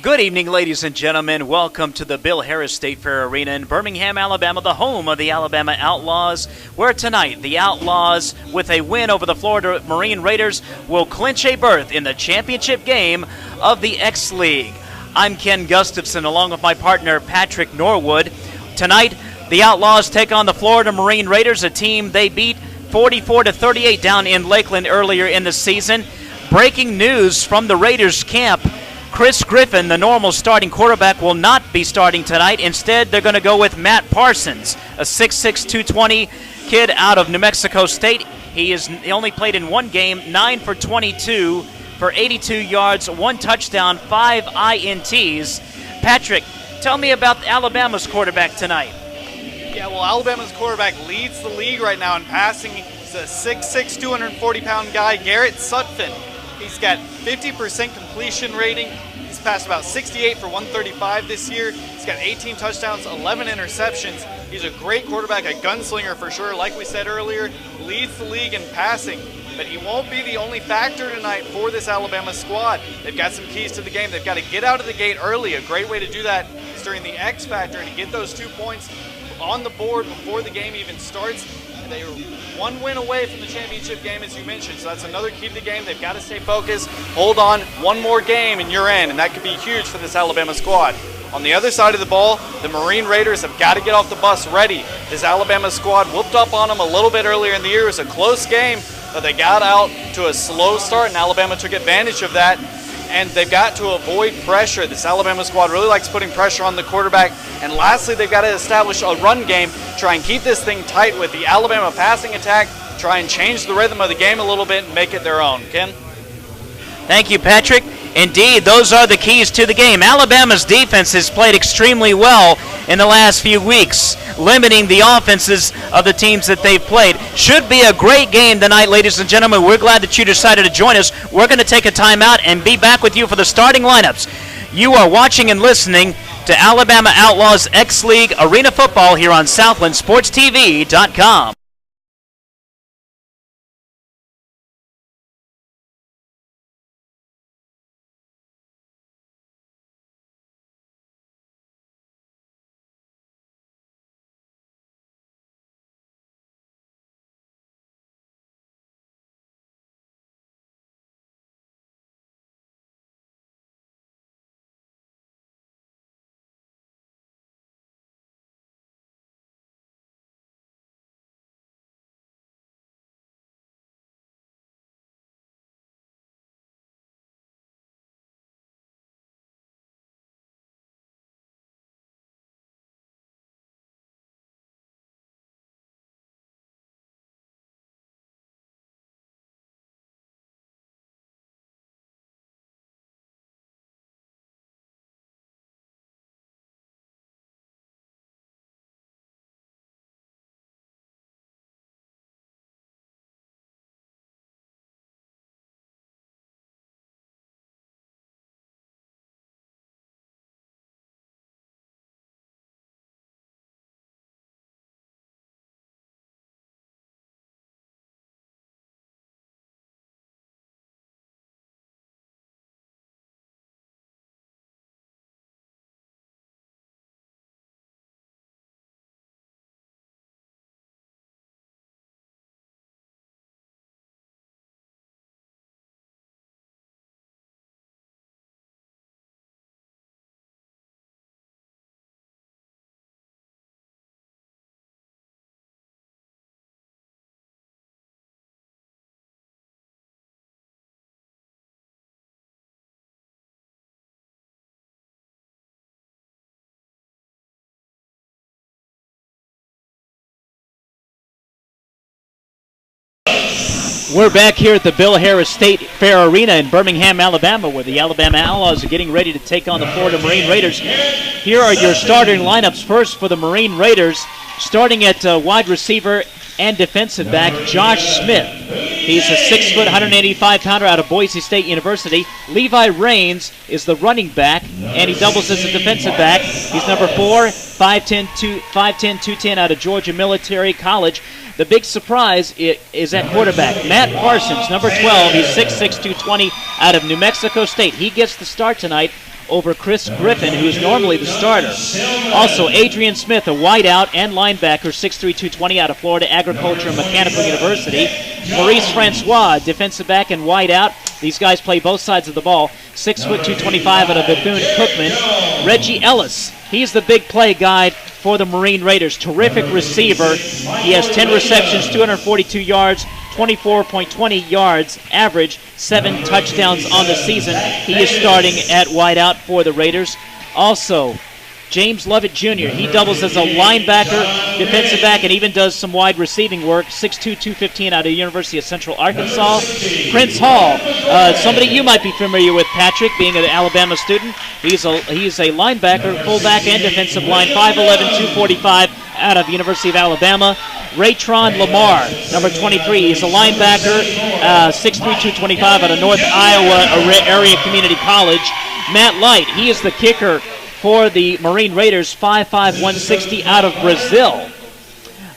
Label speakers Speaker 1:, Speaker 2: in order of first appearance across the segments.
Speaker 1: Good evening, ladies and gentlemen. Welcome to the Bill Harris State Fair Arena in Birmingham, Alabama, the home of the Alabama Outlaws, where tonight the Outlaws, with a win over the Florida Marine Raiders, will clinch a berth in the championship game of the X League. I'm Ken Gustafson, along with my partner Patrick Norwood. Tonight, the Outlaws take on the Florida Marine Raiders, a team they beat 44-38 down in Lakeland earlier in the season. Breaking news from the Raiders camp: Chris Griffin, the normal starting quarterback, will not be starting tonight. Instead, they're going to go with Matt Parsons, a 6'6", 220 kid out of New Mexico State. He only played in one game, 9 for 22 for 82 yards, 1 touchdown, 5 INTs. Patrick, tell me about Alabama's quarterback tonight.
Speaker 2: Yeah, well, Alabama's quarterback leads the league right now in passing. He's a 6'6", 240-pound guy, Garrett Sutphin. He's got 50% completion rating. He's passed about 68 for 135 this year. He's got 18 touchdowns, 11 interceptions. He's a great quarterback, a gunslinger for sure. Like we said earlier, leads the league in passing. But he won't be the only factor tonight for this Alabama squad. They've got some keys to the game. They've got to get out of the gate early. A great way to do that is during the X factor and to get those 2 points on the board before the game even starts. They are one win away from the championship game, as you mentioned, so that's another key to the game. They've got to stay focused, hold on, one more game and you're in, and that could be huge for this Alabama squad. On the other side of the ball, the Marine Raiders have got to get off the bus ready. This Alabama squad whooped up on them a little bit earlier in the year. It was a close game, but they got out to a slow start, and Alabama took advantage of that. And they've got to avoid pressure. This Alabama squad really likes putting pressure on the quarterback. And lastly, they've got to establish a run game, try and keep this thing tight with the Alabama passing attack, try and change the rhythm of the game a little bit and make it their own. Ken?
Speaker 1: Thank you, Patrick. Indeed, those are the keys to the game. Alabama's defense has played extremely well in the last few weeks, limiting the offenses of the teams that they've played. Should be a great game tonight, ladies and gentlemen. We're glad that you decided to join us. We're going to take a timeout and be back with you for the starting lineups. You are watching and listening to Alabama Outlaws X League Arena Football here on SouthlandSportsTV.com. We're back here at the Bill Harris State Fair Arena in Birmingham, Alabama, where the Alabama Outlaws are getting ready to take on the Florida Marine Raiders. Here are your starting lineups. First for the Marine Raiders, starting at wide receiver, and defensive back Josh Smith. He's a 6 foot, 185-pounder out of Boise State University. Levi Rains is the running back, and he doubles as a defensive back. He's number 4, 5'10", 210 out of Georgia Military College. The big surprise is at quarterback, Matt Parsons, number 12. He's 6'6", 220 out of New Mexico State. He gets the start tonight over Chris Griffin, who's normally the starter. Also, Adrian Smith, a wideout and linebacker, 6'3", 220 out of Florida Agricultural and Mechanical University. Maurice Francois, defensive back and wideout. These guys play both sides of the ball. 6 foot, 225 out of Bethune-Cookman. Reggie Ellis, he's the big play guy for the Marine Raiders. Terrific receiver. He has 10 receptions, 242 yards, 24.20 yards average, 7 touchdowns on the season. He is starting at wideout for the Raiders. Also, James Lovett Jr., he doubles as a linebacker, defensive back, and even does some wide receiving work. 6'2", 215 out of the University of Central Arkansas. Prince Hall, somebody you might be familiar with, Patrick, being an Alabama student. He's a linebacker, fullback, and defensive line, 5'11", 245 out of the University of Alabama. Raytron Lamar, number 23. He's a linebacker, 6'3", 225 out of North Iowa Area Community College. Matt Light, he is the kicker for the Marine Raiders, 5'5", 160 out of Brazil.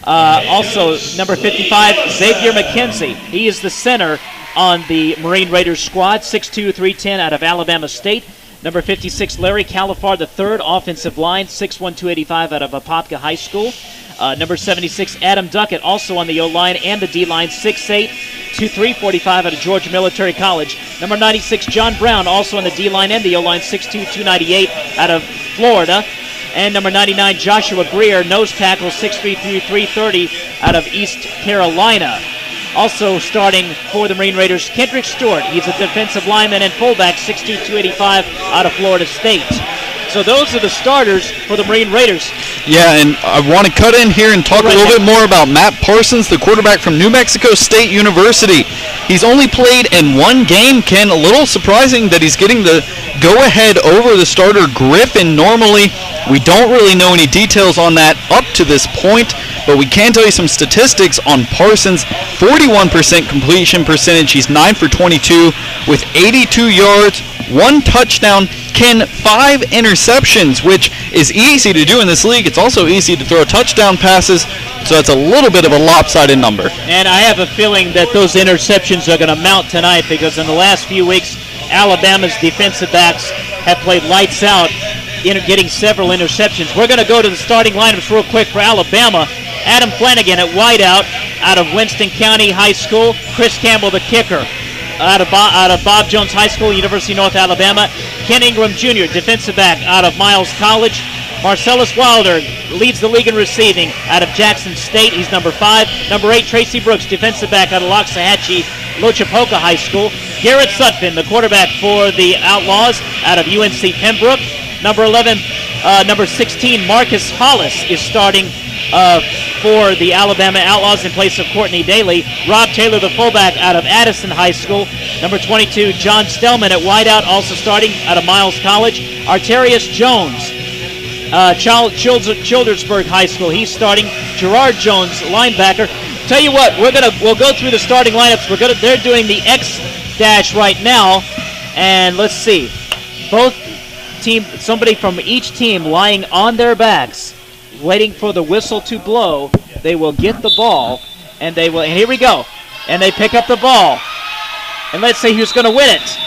Speaker 1: Also, number 55, Xavier McKenzie. He is the center on the Marine Raiders squad, 6'2", 310 out of Alabama State. Number 56, Larry Califar III, offensive line, 6'1", 285 out of Apopka High School. Number 76, Adam Duckett, also on the O-line and the D-line, 6'8", 245 out of Georgia Military College. Number 96, John Brown, also on the D-line and the O-line, 6'2", 298 out of Florida. And number 99, Joshua Greer, nose tackle, 6'3", 330 out of East Carolina. Also starting for the Marine Raiders, Kendrick Stewart. He's a defensive lineman and fullback, 6'2", 285 out of Florida State. So those are the starters for the Marine Raiders.
Speaker 3: Yeah, and I want to cut in here and talk a little bit more about Matt Parsons, the quarterback from New Mexico State University. He's only played in one game, Ken. A little surprising that he's getting the go-ahead over the starter Griffin. Normally, we don't really know any details on that up to this point, but we can tell you some statistics on Parsons. 41% completion percentage. He's 9 for 22 with 82 yards, 1 touchdown. Ken, 5 interceptions, which is easy to do in this league. It's also easy to throw touchdown passes, so that's a little bit of a lopsided number.
Speaker 1: And I have a feeling that those interceptions are going to mount tonight, because in the last few weeks, Alabama's defensive backs have played lights out, getting several interceptions. We're going to go to the starting lineups real quick for Alabama. Adam Flanagan at wideout out of Winston County High School. Chris Campbell, the kicker, out of Bob Jones High School, University of North Alabama. Ken Ingram Jr., defensive back out of Miles College. Marcellus Wilder leads the league in receiving out of Jackson State. He's number 5. Number 8, Tracy Brooks, defensive back out of Loxahatchee Lochapoka High School. Garrett Sutphin, the quarterback for the Outlaws out of UNC Pembroke. Number 11, number 16, Marcus Hollis is starting for the Alabama Outlaws in place of Courtney Daly. Rob Taylor, the fullback out of Addison High School. Number 22, John Stellman at wideout, also starting out of Miles College. Arterius Jones, Childersburg High School. He's starting. Gerard Jones, linebacker. Tell you what, we'll go through the starting lineups. They're doing the X dash right now, and let's see. Somebody from each team lying on their backs, waiting for the whistle to blow. They will get the ball, and here we go. And they pick up the ball. And let's see who's going to win it.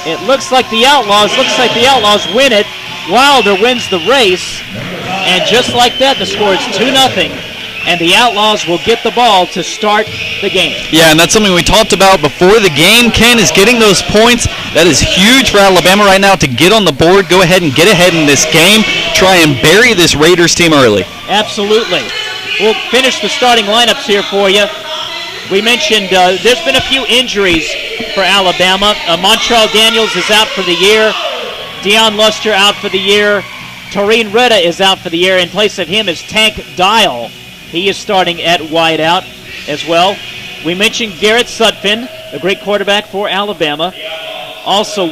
Speaker 1: It looks like the Outlaws win it. Wilder wins the race. And just like that, the score is 2-0. And the Outlaws will get the ball to start the game.
Speaker 3: Yeah, and that's something we talked about before the game, Ken, is getting those points. That is huge for Alabama right now to get on the board, go ahead and get ahead in this game, try and bury this Raiders team early.
Speaker 1: Absolutely. We'll finish the starting lineups here for you. We mentioned there's been a few injuries for Alabama. Montreal Daniels is out for the year. Deion Luster out for the year. Taureen Retta is out for the year. In place of him is Tank Dial. He is starting at wideout as well. We mentioned Garrett Sutphin, a great quarterback for Alabama.
Speaker 4: Also,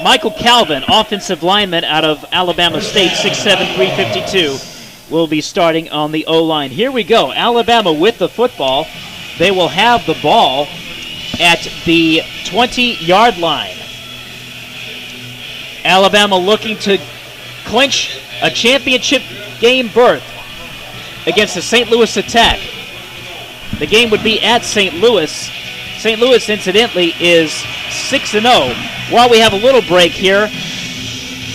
Speaker 4: Michael Calvin, offensive lineman out of Alabama State, 6'7", 352, will be starting on the O-line. Here we go. Alabama with the football. They will have the ball at the 20-yard line. Alabama looking to clinch a championship game berth against the St. Louis attack. The game would be at St. Louis. St. Louis, incidentally, is 6-0. While we have a little break here,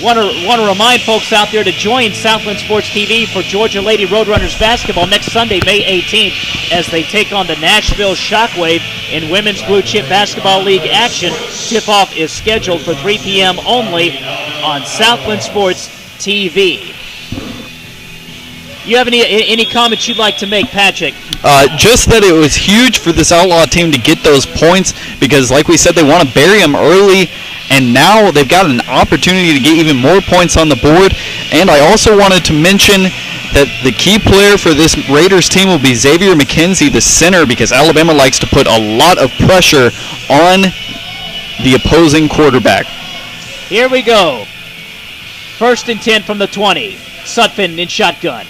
Speaker 4: want to remind folks out there to join Southland Sports TV for Georgia Lady Roadrunners basketball next Sunday, May 18th, as they take on the Nashville Shockwave in Women's Blue Chip Basketball League action. Tip-off is scheduled for 3 p.m. only on Southland Sports TV. You have any comments you'd like to make, Patrick?
Speaker 3: Just that it was huge for this Outlaw team to get those points because, like we said, they want to bury them early, and now they've got an opportunity to get even more points on the board. And I also wanted to mention that the key player for this Raiders team will be Xavier McKenzie, the center, because Alabama likes to put a lot of pressure on the opposing quarterback.
Speaker 4: Here we go. 1st and 10 from the 20. Sutphin in shotgun.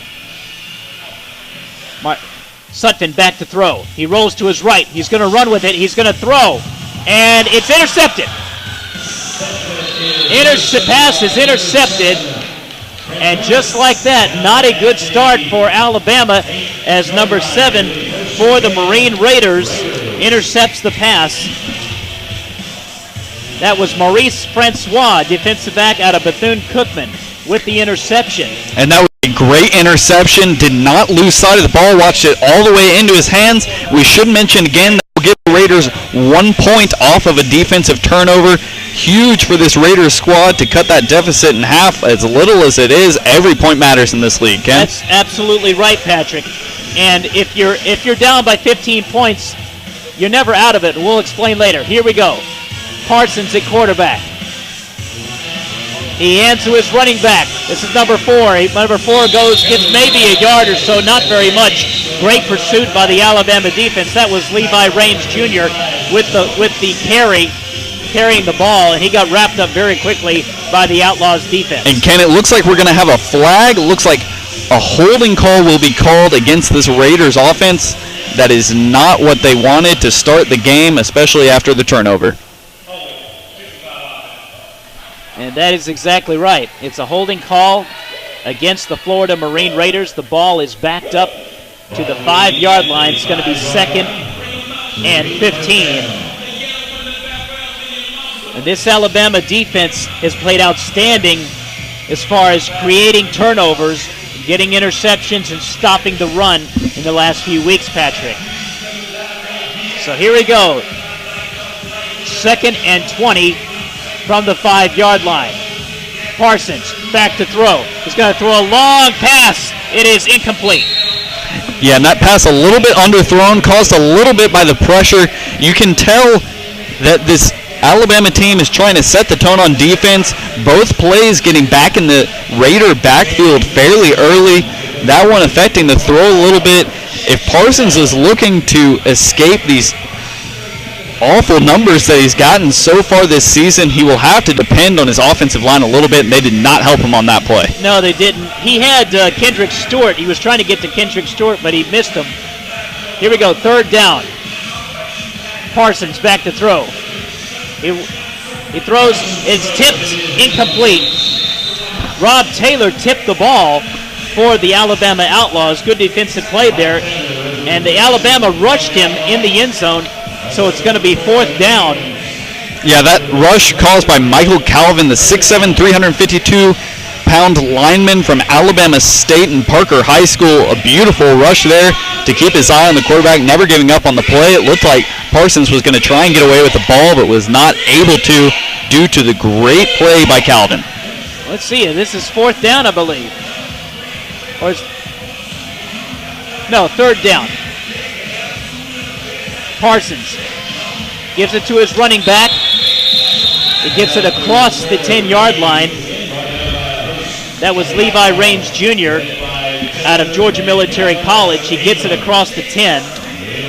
Speaker 4: Sutphin back to throw. He rolls to his right. He's going to run with it. He's going to throw. And it's intercepted. Pass is intercepted. And just like that, not a good start for Alabama as number 7 for the Marine Raiders intercepts the pass. That was Maurice Francois, defensive back out of Bethune-Cookman, with the interception.
Speaker 3: And that was a great interception. Did not lose sight of the ball. Watched it all the way into his hands. We should mention again that will give the Raiders 1 point off of a defensive turnover. Huge for this Raiders squad to cut that deficit in half. As little as it is, every point matters in this league, Ken.
Speaker 4: That's absolutely right, Patrick. And if you're down by 15 points, you're never out of it. We'll explain later. Here we go. Parsons at quarterback. He hands to his running back. This is number 4. Number 4 gets maybe a yard or so, not very much. Great pursuit by the Alabama defense. That was Levi Raines Jr. with the carrying the ball, and he got wrapped up very quickly by the Outlawz defense.
Speaker 3: And Ken, it looks like we're going to have a flag. It looks like a holding call will be called against this Raiders offense. That is not what they wanted to start the game, especially after the turnover.
Speaker 4: And that is exactly right. It's a holding call against the Florida Marine Raiders. The ball is backed up to the 5-yard line. It's going to be 2nd and 15. And this Alabama defense has played outstanding as far as creating turnovers, getting interceptions, and stopping the run in the last few weeks, Patrick. So here we go. 2nd and 20 from the 5-yard line. Parsons back to throw. He's going to throw a long pass. It is incomplete.
Speaker 3: Yeah, and that pass a little bit underthrown, caused a little bit by the pressure. You can tell that this Alabama team is trying to set the tone on defense. Both plays getting back in the Raider backfield fairly early. That one affecting the throw a little bit. If Parsons is looking to escape these awful numbers that he's gotten so far this season, he will have to depend on his offensive line a little bit, and they did not help him on that play.
Speaker 4: No, they didn't. He had Kendrick Stewart. He was trying to get to Kendrick Stewart, but he missed him. Here we go, 3rd down. Parsons back to throw. He throws, it's tipped, incomplete. Rob Taylor tipped the ball for the Alabama Outlaws. Good defensive play there. And the Alabama rushed him in the end zone, so it's going to be 4th down.
Speaker 3: Yeah, that rush caused by Michael Calvin, the 6'7", 352-pound lineman from Alabama State and Parker High School. A beautiful rush there to keep his eye on the quarterback, never giving up on the play. It looked like Parsons was going to try and get away with the ball, but was not able to due to the great play by Calvin.
Speaker 4: Let's see, this is 4th down, I believe. No, 3rd down. Parsons gives it to his running back. He gets it across the 10-yard line. That was Levi Raines Jr. out of Georgia Military College. He gets it across the 10.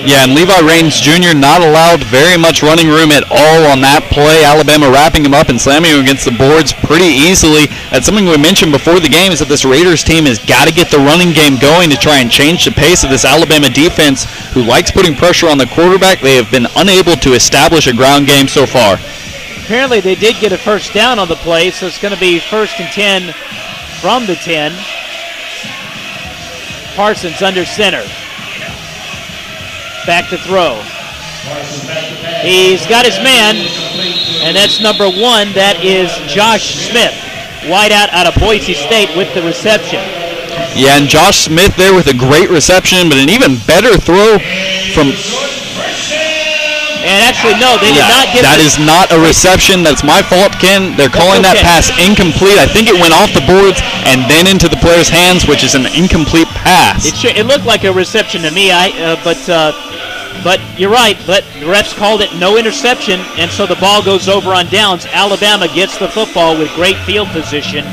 Speaker 3: Yeah, and Levi Raines Jr. not allowed very much running room at all on that play. Alabama wrapping him up and slamming him against the boards pretty easily. That's something we mentioned before the game, is that this Raiders team has got to get the running game going to try and change the pace of this Alabama defense, who likes putting pressure on the quarterback. They have been unable to establish a ground game so far.
Speaker 4: Apparently they did get a first down on the play, so it's going to be 1st and 10 from the 10. Parsons under center. Back to throw. He's got his man, and that's number 1. That is Josh Smith, wideout out of Boise State with the reception.
Speaker 3: Yeah, and Josh Smith there with a great reception, but an even better throw from...
Speaker 4: And actually, no, they did not give
Speaker 3: that is not a reception. That's my fault, Ken. They're calling that pass incomplete. I think it went off the boards and then into the player's hands, which is an incomplete pass.
Speaker 4: It looked like a reception to me, but you're right. But the refs called it no interception, and so the ball goes over on downs. Alabama gets the football with great field position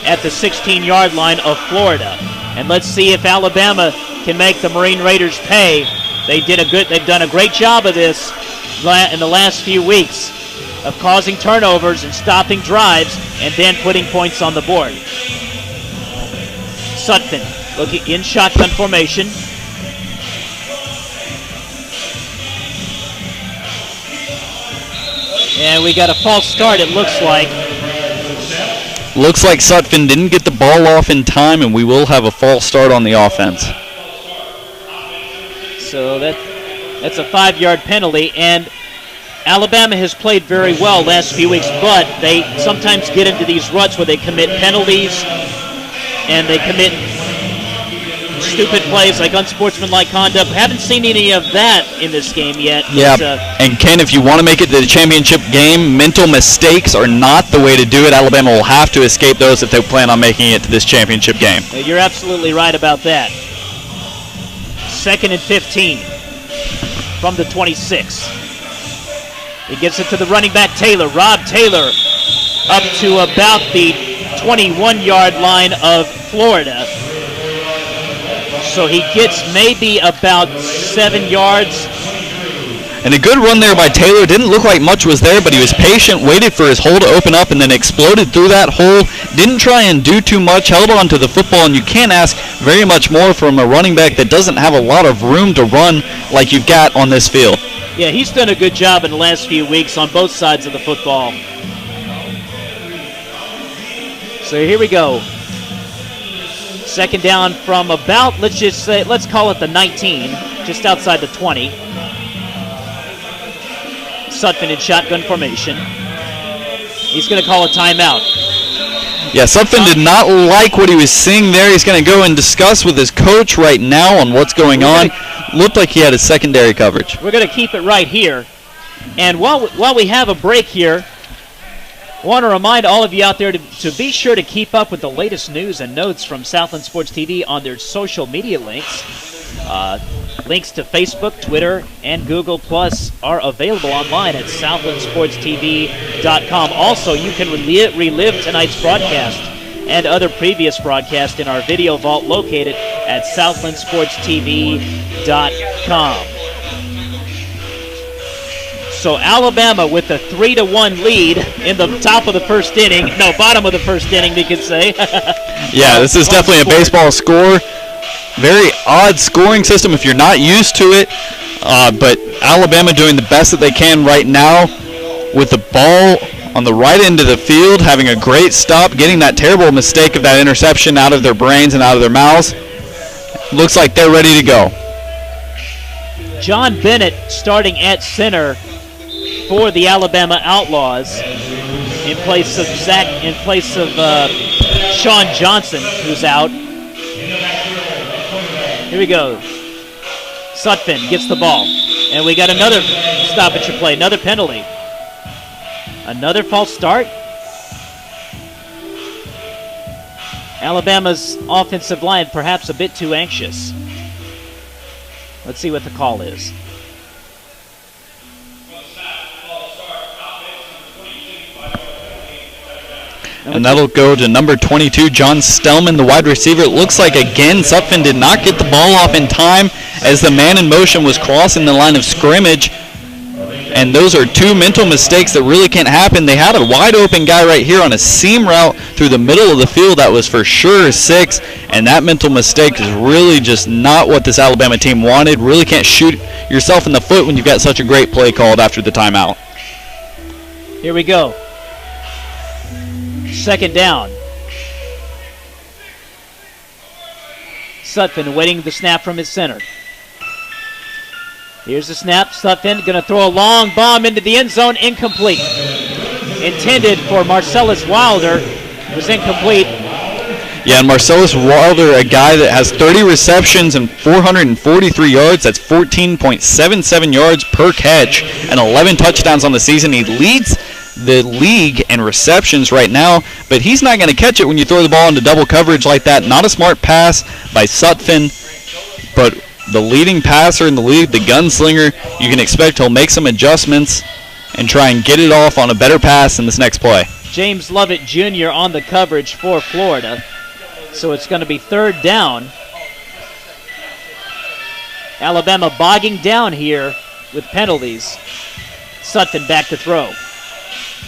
Speaker 4: at the 16-yard line of Florida. And let's see if Alabama can make the Marine Raiders pay. They've done a great job of this in the last few weeks of causing turnovers and stopping drives and then putting points on the board. Sutphin looking in shotgun formation. And we got a false start, it looks like.
Speaker 3: Looks like Sutphin didn't get the ball off in time, and we will have a false start on the offense.
Speaker 4: So that's a 5-yard penalty, and Alabama has played very well last few weeks, but they sometimes get into these ruts where they commit penalties and they commit stupid plays like unsportsmanlike conduct. Haven't seen any of that in this game yet.
Speaker 3: Yeah, and Ken, if you want to make it to the championship game, mental mistakes are not the way to do it. Alabama will have to escape those if they plan on making it to this championship game.
Speaker 4: You're absolutely right about that. 2nd and 15 from the 26. He gives it to the running back, Taylor. Rob Taylor up to about the 21-yard line of Florida. So he gets maybe about 7 yards.
Speaker 3: And a good run there by Taylor. Didn't look like much was there, but he was patient, waited for his hole to open up, and then exploded through that hole. Didn't try and do too much, held on to the football, and you can't ask very much more from a running back that doesn't have a lot of room to run like you've got on this field.
Speaker 4: Yeah, he's done a good job in the last few weeks on both sides of the football. So here we go. 2nd down from about, let's call it the 19, just outside the 20. Sutphin in shotgun formation. He's going to call a timeout.
Speaker 3: Yeah, Sutphin did not like what he was seeing there. He's going to go and discuss with his coach right now on what's going on. Looked like he had a secondary coverage.
Speaker 4: We're going to keep it right here. And while we have a break here, I want to remind all of you out there to be sure to keep up with the latest news and notes from Southland Sports TV on their social media links. Links to Facebook, Twitter, and Google Plus are available online at southlandsportstv.com. Also, you can relive tonight's broadcast and other previous broadcasts in our video vault located at southlandsportstv.com. So Alabama with a 3-1 lead in the top of the first inning. No, bottom of the first inning, we could say.
Speaker 3: Yeah, this is definitely a baseball score. Very odd scoring system if you're not used to it. But Alabama doing the best that they can right now with the ball on the right end of the field, having a great stop, getting that terrible mistake of that interception out of their brains and out of their mouths. Looks like they're ready to go.
Speaker 4: John Bennett starting at center for the Alabama Outlaws in place of Sean Johnson, who's out. Here we go. Sutphin gets the ball. And we got another stoppage play, another penalty. Another false start. Alabama's offensive line perhaps a bit too anxious. Let's see what the call is.
Speaker 3: And that'll go to number 22, John Stellman, the wide receiver. It looks like, again, Sutphin did not get the ball off in time as the man in motion was crossing the line of scrimmage. And those are two mental mistakes that really can't happen. They had a wide open guy right here on a seam route through the middle of the field that was for sure 6. And that mental mistake is really just not what this Alabama team wanted. Really can't shoot yourself in the foot when you've got such a great play called after the timeout.
Speaker 4: Here we go. Second down. Sutphin waiting the snap from his center. Here's the snap. Sutphin going to throw a long bomb into the end zone. Incomplete. Intended for Marcellus Wilder. It was incomplete.
Speaker 3: Yeah, and Marcellus Wilder, a guy that has 30 receptions and 443 yards. That's 14.77 yards per catch and 11 touchdowns on the season. He leads the league in receptions right now, but he's not going to catch it when you throw the ball into double coverage like that. Not a smart pass by Sutphin, but the leading passer in the league, the gunslinger, you can expect he'll make some adjustments and try and get it off on a better pass in this next play.
Speaker 4: James Lovett Jr. on the coverage for Florida. So it's going to be third down. Alabama bogging down here with penalties. Sutphin back to throw.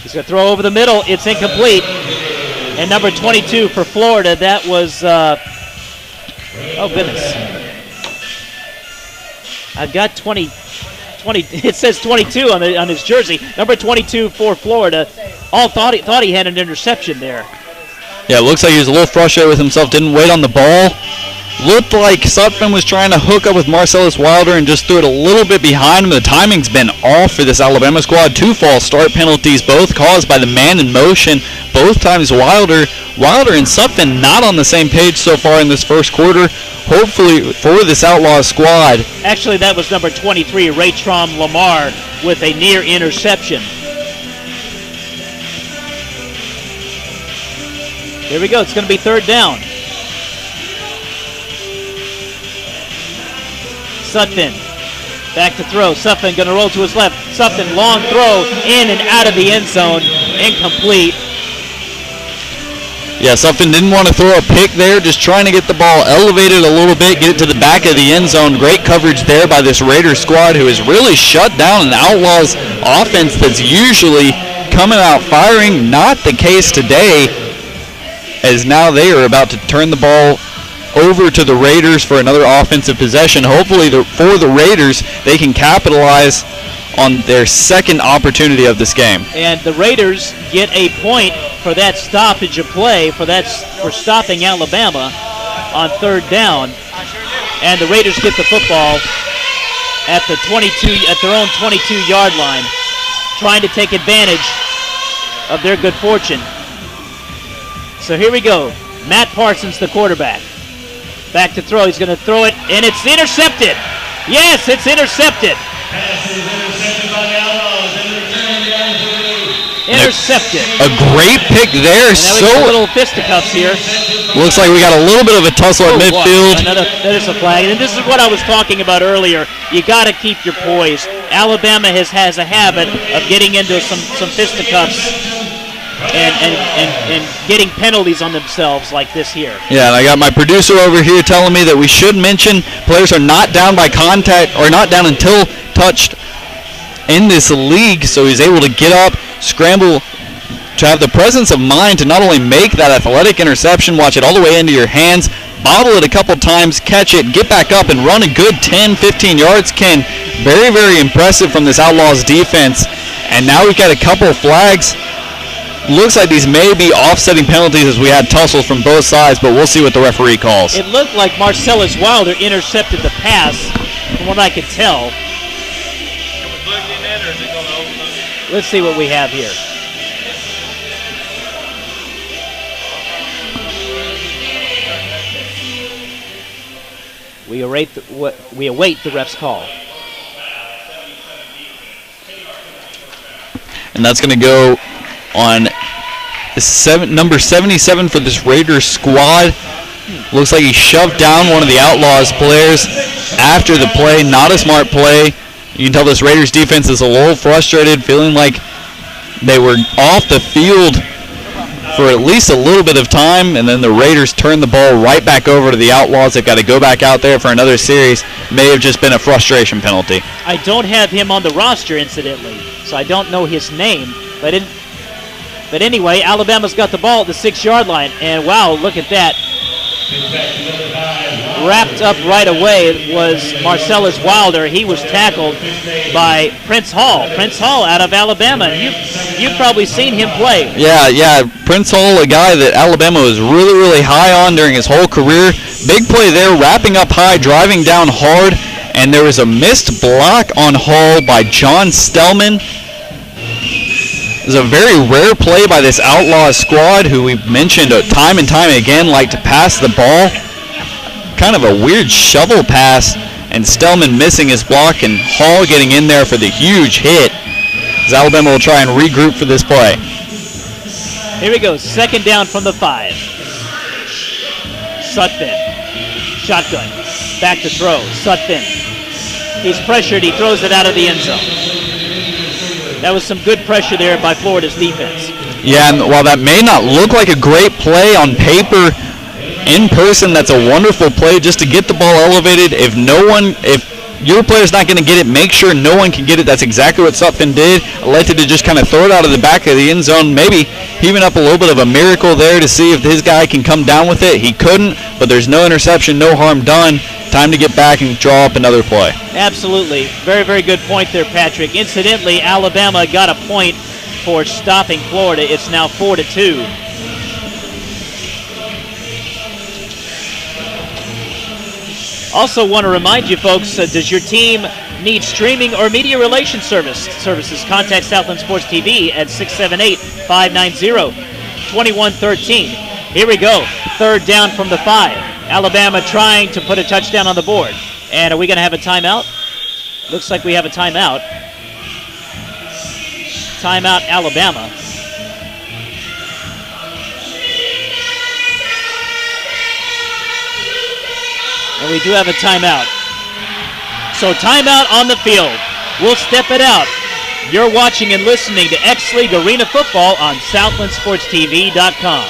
Speaker 4: He's going to throw over the middle. It's incomplete. And number 22 for Florida, that was, oh goodness. I've got 20, it says 22 on his jersey. Number 22 for Florida. All thought he had an interception there.
Speaker 3: Yeah, it looks like he was a little frustrated with himself, didn't wait on the ball. Looked like Sutphin was trying to hook up with Marcellus Wilder and just threw it a little bit behind him. The timing's been off for this Alabama squad. 2 false start penalties, both caused by the man in motion. Both times Wilder and Sutphin not on the same page so far in this first quarter. Hopefully for this Outlawz squad.
Speaker 4: Actually, that was number 23, Raytron Lamar, with a near interception. Here we go. It's going to be third down. Sutphin back to throw. Sutphin going to roll to his left. Sutphin long throw in and out of the end zone. Incomplete.
Speaker 3: Yeah, Sutphin didn't want to throw a pick there, just trying to get the ball elevated a little bit, get it to the back of the end zone. Great coverage there by this Raiders squad who has really shut down an Outlawz offense that's usually coming out firing. Not the case today, as now they are about to turn the ball over to the Raiders for another offensive possession. Hopefully for the Raiders, they can capitalize on their second opportunity of this game.
Speaker 4: And the Raiders get a point for that stoppage of play, for stopping Alabama on third down. And the Raiders get the football at their own 22-yard line, trying to take advantage of their good fortune. So here we go. Matt Parsons, the quarterback. Back to throw. He's going to throw it, and it's intercepted. Yes, it's intercepted.
Speaker 5: Pass is intercepted by the Outlaws.
Speaker 4: Intercepted.
Speaker 3: A great pick there.
Speaker 4: And now we got a little fisticuffs here.
Speaker 3: Looks like we got a little bit of a tussle at midfield.
Speaker 4: That is a flag. And this is what I was talking about earlier. You got to keep your poise. Alabama has a habit of getting into some fisticuffs and getting penalties on themselves like this here.
Speaker 3: Yeah, and I got my producer over here telling me that we should mention players are not down by contact or not down until touched in this league, so he's able to get up, scramble, to have the presence of mind to not only make that athletic interception, watch it all the way into your hands, bobble it a couple times, catch it, get back up, and run a good 10, 15 yards, Ken. Very, very impressive from this Outlawz defense. And now we've got a couple of flags. Looks like these may be offsetting penalties as we had tussles from both sides, but we'll see what the referee calls.
Speaker 4: It looked like Marcellus Wilder intercepted the pass, from what I could tell. Let's see what we have here. We await the ref's call.
Speaker 3: And that's going to go on number 77 for this Raiders squad. Looks like he shoved down one of the Outlawz players after the play. Not a smart play. You can tell this Raiders defense is a little frustrated, feeling like they were off the field for at least a little bit of time, and then the Raiders turn the ball right back over to the Outlaws. They've got to go back out there for another series. May have just been a frustration penalty.
Speaker 4: I don't have him on the roster, incidentally, so I don't know his name. But anyway, Alabama's got the ball at the 6-yard line, and wow, look at that. Wrapped up right away was Marcellus Wilder. He was tackled by Prince Hall. Prince Hall out of Alabama. You've probably seen him play.
Speaker 3: Yeah. Prince Hall, a guy that Alabama was really, really high on during his whole career. Big play there, wrapping up high, driving down hard, and there was a missed block on Hall by John Stellman. It was a very rare play by this Outlaws squad, who we mentioned time and time again like to pass the ball. Kind of a weird shovel pass, and Stellman missing his block, and Hall getting in there for the huge hit, as Alabama will try and regroup for this play.
Speaker 4: Here we go, 2nd down from the 5. Sutphin, shotgun, back to throw. Sutphin, he's pressured, he throws it out of the end zone. That was some good pressure there by Florida's defense. Yeah,
Speaker 3: and while that may not look like a great play on paper, in person, that's a wonderful play just to get the ball elevated. If your player's not going to get it, make sure no one can get it. That's exactly what Sutphin did. Elected to just kind of throw it out of the back of the end zone, maybe even up a little bit of a miracle there to see if his guy can come down with it. He couldn't, but there's no interception, no harm done. Time to get back and draw up another play. Absolutely.
Speaker 4: Very, very good point there, Patrick. Incidentally, Alabama got a point for stopping Florida. It's now 4-2. Also want to remind you folks, does your team need streaming or media relations services? Contact Southland Sports TV at 678-590-2113. Here we go, 3rd down from the 5. Alabama trying to put a touchdown on the board. And are we going to have a timeout? Looks like we have a timeout. Timeout, Alabama. And we do have a timeout. So timeout on the field. We'll step it out. You're watching and listening to X-League Arena Football on SouthlandSportsTV.com.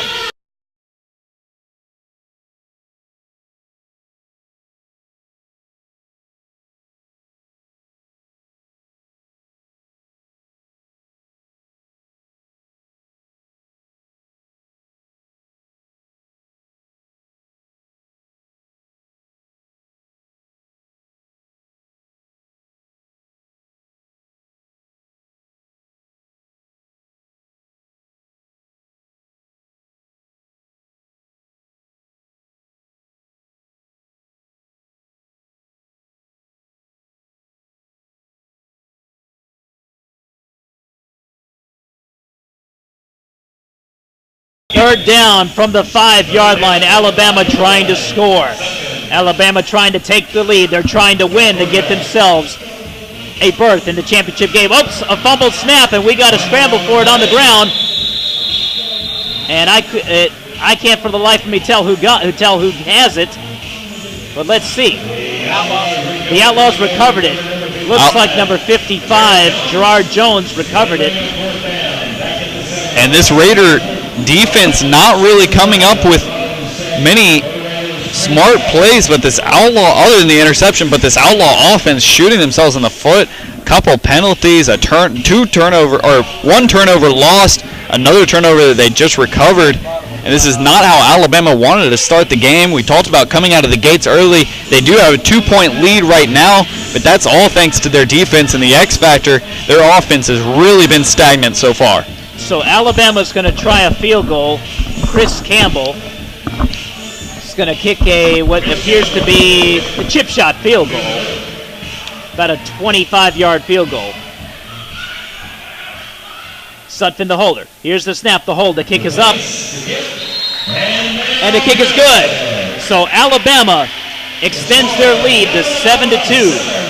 Speaker 4: Third down from the 5-yard line. Alabama trying to score. Alabama trying to take the lead. They're trying to win to get themselves a berth in the championship game. Oops, a fumbled snap, and we got to scramble for it on the ground. And I can't for the life of me tell who has it. But let's see. The Outlaws recovered it. Looks like number 55, Gerard Jones, recovered it.
Speaker 3: And this Raider defense not really coming up with many smart plays, but this Outlaw, other than the interception, but this Outlaw offense shooting themselves in the foot. Couple penalties, one turnover lost, another turnover that they just recovered. And this is not how Alabama wanted to start the game. We talked about coming out of the gates early. They do have a 2-point lead right now, but that's all thanks to their defense and the X factor. Their offense has really been stagnant so far.
Speaker 4: So Alabama's going to try a field goal. Chris Campbell is going to kick what appears to be a chip shot field goal. About a 25-yard field goal. Sutphin the holder. Here's the snap, the hold. The kick is up. And the kick is good. So Alabama extends their lead to 7-2.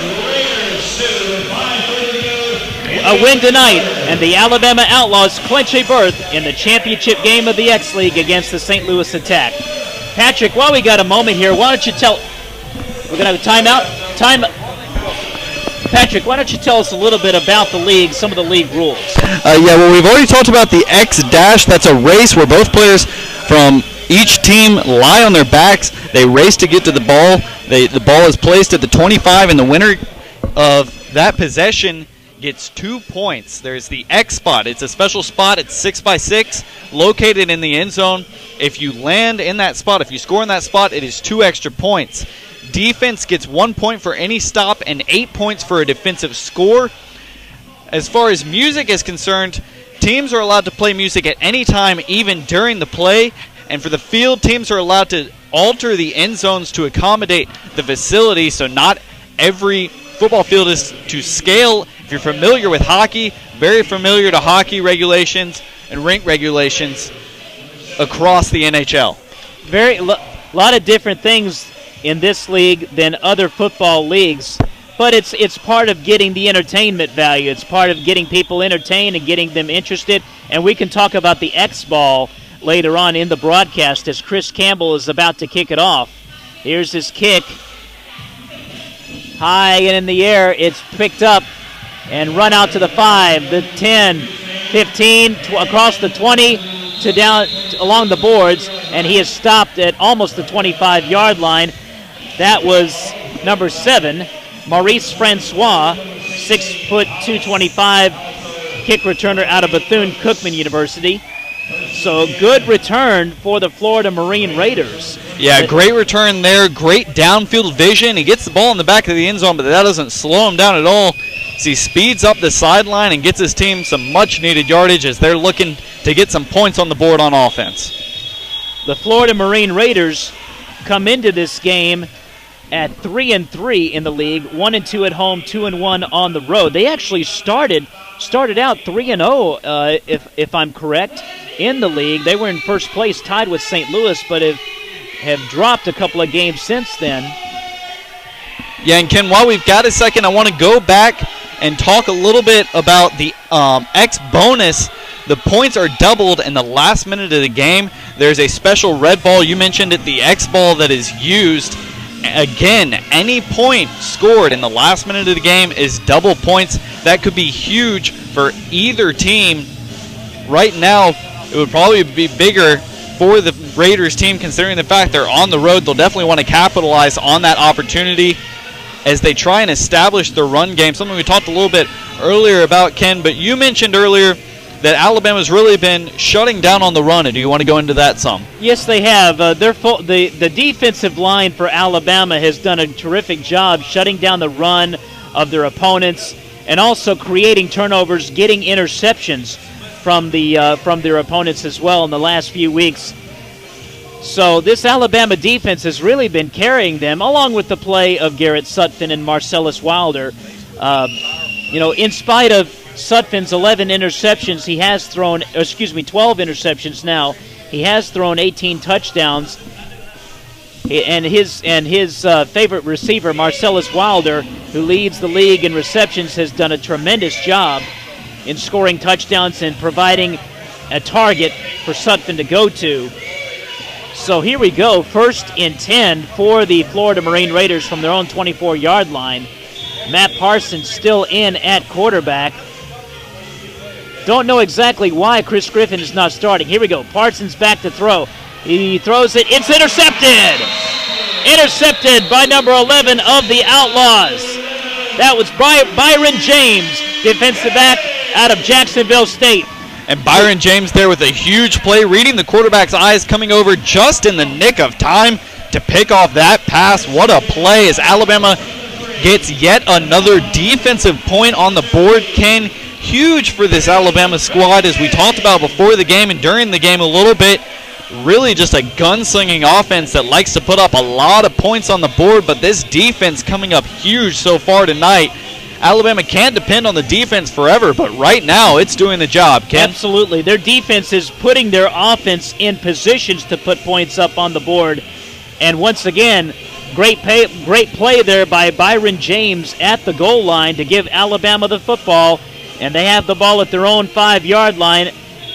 Speaker 4: A win tonight, and the Alabama Outlaws clinch a berth in the championship game of the X-League against the St. Louis Attack. Patrick, while we got a moment here, why don't you tell... We're going to have a timeout? Patrick, why don't you tell us a little bit about the league, some of the league rules?
Speaker 3: Well, we've already talked about the X dash. That's a race where both players from each team lie on their backs. They race to get to the ball. The ball is placed at the 25, and the winner of that possession gets 2 points. There's the X spot. It's a special spot. It's 6x6, located in the end zone. If you land in that spot, if you score in that spot, it is 2 extra points. Defense gets 1 point for any stop and 8 points for a defensive score. As far as music is concerned, teams are allowed to play music at any time, even during the play. And for the field, teams are allowed to alter the end zones to accommodate the facility, so not every football field is to scale. If you're familiar with hockey, very familiar to hockey regulations and rink regulations across the NHL.
Speaker 4: Lot of different things in this league than other football leagues, but it's part of getting the entertainment value. It's part of getting people entertained and getting them interested. And we can talk about the X ball later on in the broadcast as Chris Campbell is about to kick it off. Here's his kick. High and in the air, it's picked up and run out to the 5, the 10, 15, across the 20 to down along the boards, and he is stopped at almost the 25-yard line. That was number 7, Maurice Francois, 6 foot 225, kick returner out of Bethune-Cookman University. So good return for the Florida Marine Raiders.
Speaker 3: Yeah, great return there. Great downfield vision. He gets the ball in the back of the end zone, but that doesn't slow him down at all. As he speeds up the sideline and gets his team some much-needed yardage as they're looking to get some points on the board on offense.
Speaker 4: The Florida Marine Raiders come into this game at 3-3 in the league, 1-2 at home, 2-1 on the road. They actually started out 3-0, if I'm correct, in the league. They were in first place, tied with St. Louis, but have dropped a couple of games since then.
Speaker 3: Yeah, and Ken, while we've got a second, I want to go back and talk a little bit about the X bonus. The points are doubled in the last minute of the game. There's a special red ball. You mentioned it, the X ball that is used. Again, any point scored in the last minute of the game is double points. That could be huge for either team. Right now, it would probably be bigger for the Raiders team, considering the fact they're on the road. They'll definitely want to capitalize on that opportunity as they try and establish their run game, something we talked a little bit earlier about, Ken, but you mentioned earlier that Alabama's really been shutting down on the run. Do you want to go into that some?
Speaker 4: Yes, they have. The defensive line for Alabama has done a terrific job shutting down the run of their opponents and also creating turnovers, getting interceptions from their opponents as well in the last few weeks. So this Alabama defense has really been carrying them, along with the play of Garrett Sutphin and Marcellus Wilder. In spite of Sutphin's 11 interceptions, he has thrown, 12 interceptions now. He has thrown 18 touchdowns. And his favorite receiver, Marcellus Wilder, who leads the league in receptions, has done a tremendous job in scoring touchdowns and providing a target for Sutphin to go to. So here we go, 1st and 10 for the Florida Marine Raiders from their own 24-yard line. Matt Parsons still in at quarterback. Don't know exactly why Chris Griffin is not starting. Here we go, Parsons back to throw. He throws it, it's intercepted! Intercepted by number 11 of the Outlaws. That was Byron James, defensive back out of Jacksonville State.
Speaker 3: And Byron James there with a huge play, reading the quarterback's eyes, coming over just in the nick of time to pick off that pass. What a play as Alabama gets yet another defensive point on the board. Ken, huge for this Alabama squad, as we talked about before the game and during the game a little bit. Really just a gunslinging offense that likes to put up a lot of points on the board, but this defense coming up huge so far tonight. Alabama can't depend on the defense forever, but right now it's doing the job, Ken.
Speaker 4: Absolutely. Their defense is putting their offense in positions to put points up on the board. And once again, great play there by Byron James at the goal line to give Alabama the football. And they have the ball at their own 5-yard line.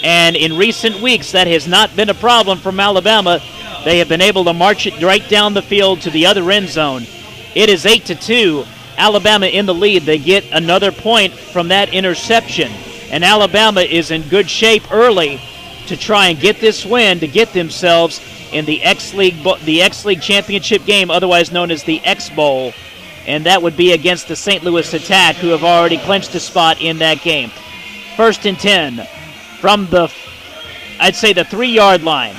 Speaker 4: And in recent weeks, that has not been a problem from Alabama. They have been able to march it right down the field to the other end zone. It is 8-2. Alabama in the lead. They get another point from that interception. And Alabama is in good shape early to try and get this win to get themselves in the X-League championship game, otherwise known as the X Bowl. And that would be against the St. Louis Attack, who have already clinched a spot in that game. 1st and 10 from I'd say the 3-yard line.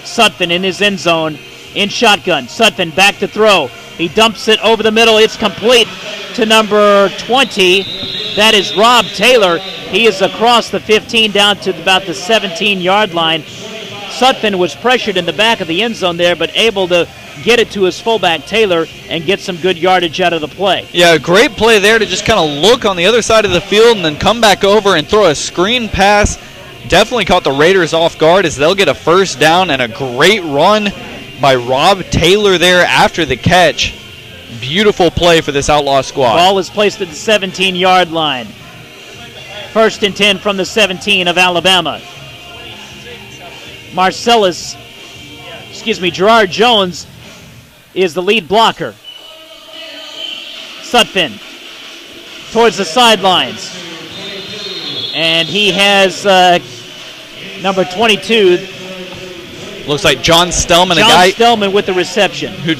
Speaker 4: Sutphin in his end zone in shotgun. Sutphin back to throw. He dumps it over the middle. It's complete to number 20. That is Rob Taylor. He is across the 15 down to about the 17-yard line. Sutphin was pressured in the back of the end zone there, but able to get it to his fullback Taylor and get some good yardage out of the play.
Speaker 3: Yeah, great play there to just kind of look on the other side of the field and then come back over and throw a screen pass. Definitely caught the Raiders off guard as they'll get a first down, and a great run by Rob Taylor there after the catch. Beautiful play for this Outlaw squad.
Speaker 4: Ball is placed at the 17-yard line. 1st and 10 from the 17 of Alabama. Gerard Jones is the lead blocker. Sutphin towards the sidelines. And he has number 22.
Speaker 3: Looks like John Stellman,
Speaker 4: Stellman with the reception.
Speaker 3: Who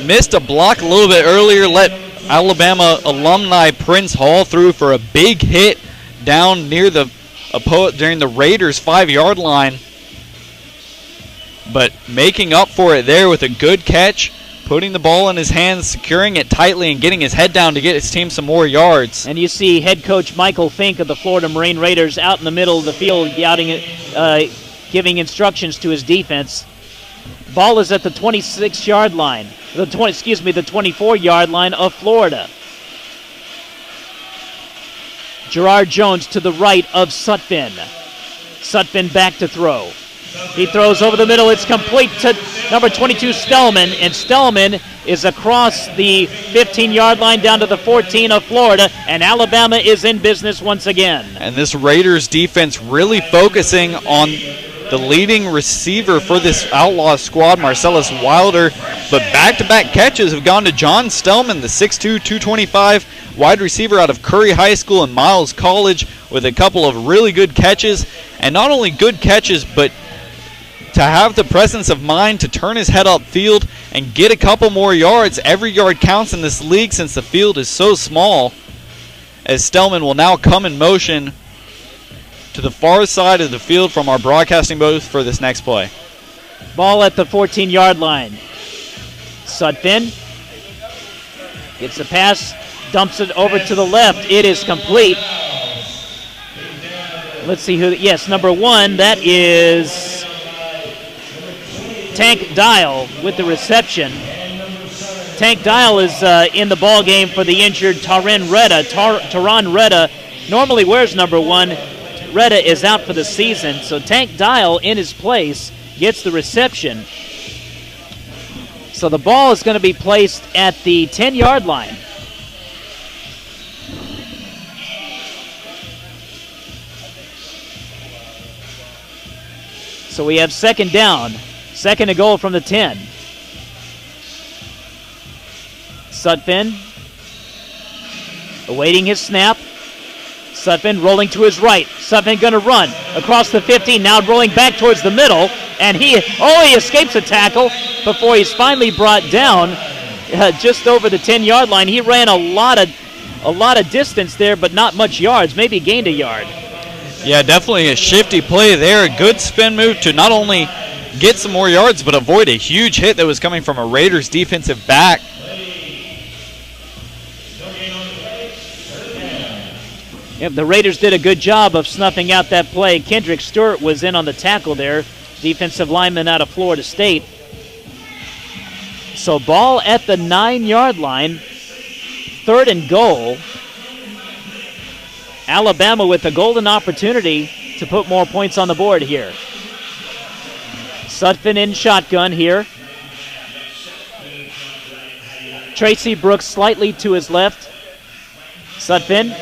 Speaker 3: missed a block a little bit earlier, let Alabama alumni Prince Hall through for a big hit down near during the Raiders' 5-yard line. But making up for it there with a good catch, putting the ball in his hands, securing it tightly, and getting his head down to get his team some more yards.
Speaker 4: And you see head coach Michael Fink of the Florida Marine Raiders out in the middle of the field giving instructions to his defense. Ball is at the 26-yard line. The 24-yard line of Florida. Gerard Jones to the right of Sutphin. Sutphin back to throw. He throws over the middle. It's complete to number 22, Stellman. And Stellman is across the 15-yard line down to the 14 of Florida. And Alabama is in business once again.
Speaker 3: And this Raiders defense really focusing on the leading receiver for this Outlaw squad, Marcellus Wilder. But back-to-back catches have gone to John Stellman, the 6'2", 225 wide receiver out of Curry High School and Miles College, with a couple of really good catches. And not only good catches, but to have the presence of mind to turn his head upfield and get a couple more yards. Every yard counts in this league since the field is so small, as Stellman will now come in motion to the far side of the field from our broadcasting booth for this next play.
Speaker 4: Ball at the 14-yard line. Sutphin gets the pass, dumps it over to the left. It is complete. Let's see who. Yes, number 1, that is Tank Dial with the reception. Tank Dial is in the ball game for the injured Taron Retta normally wears number 1. Retta is out for the season, so Tank Dial in his place gets the reception. So the ball is going to be placed at the 10-yard line. So we have second down. Second to goal from the 10. Sutphin awaiting his snap. Sutphin rolling to his right. Sutphin going to run across the 15, now rolling back towards the middle, and he escapes a tackle before he's finally brought down just over the 10-yard line. He ran a lot of distance there, but not much yards. Maybe gained a yard.
Speaker 3: Yeah, definitely a shifty play there. A good spin move to not only get some more yards, but avoid a huge hit that was coming from a Raiders defensive back.
Speaker 4: Yep, the Raiders did a good job of snuffing out that play. Kendrick Stewart was in on the tackle there, defensive lineman out of Florida State. So ball at the 9-yard line, third and goal. Alabama with a golden opportunity to put more points on the board here. Sutphin in shotgun here. Tracy Brooks slightly to his left. Sutphin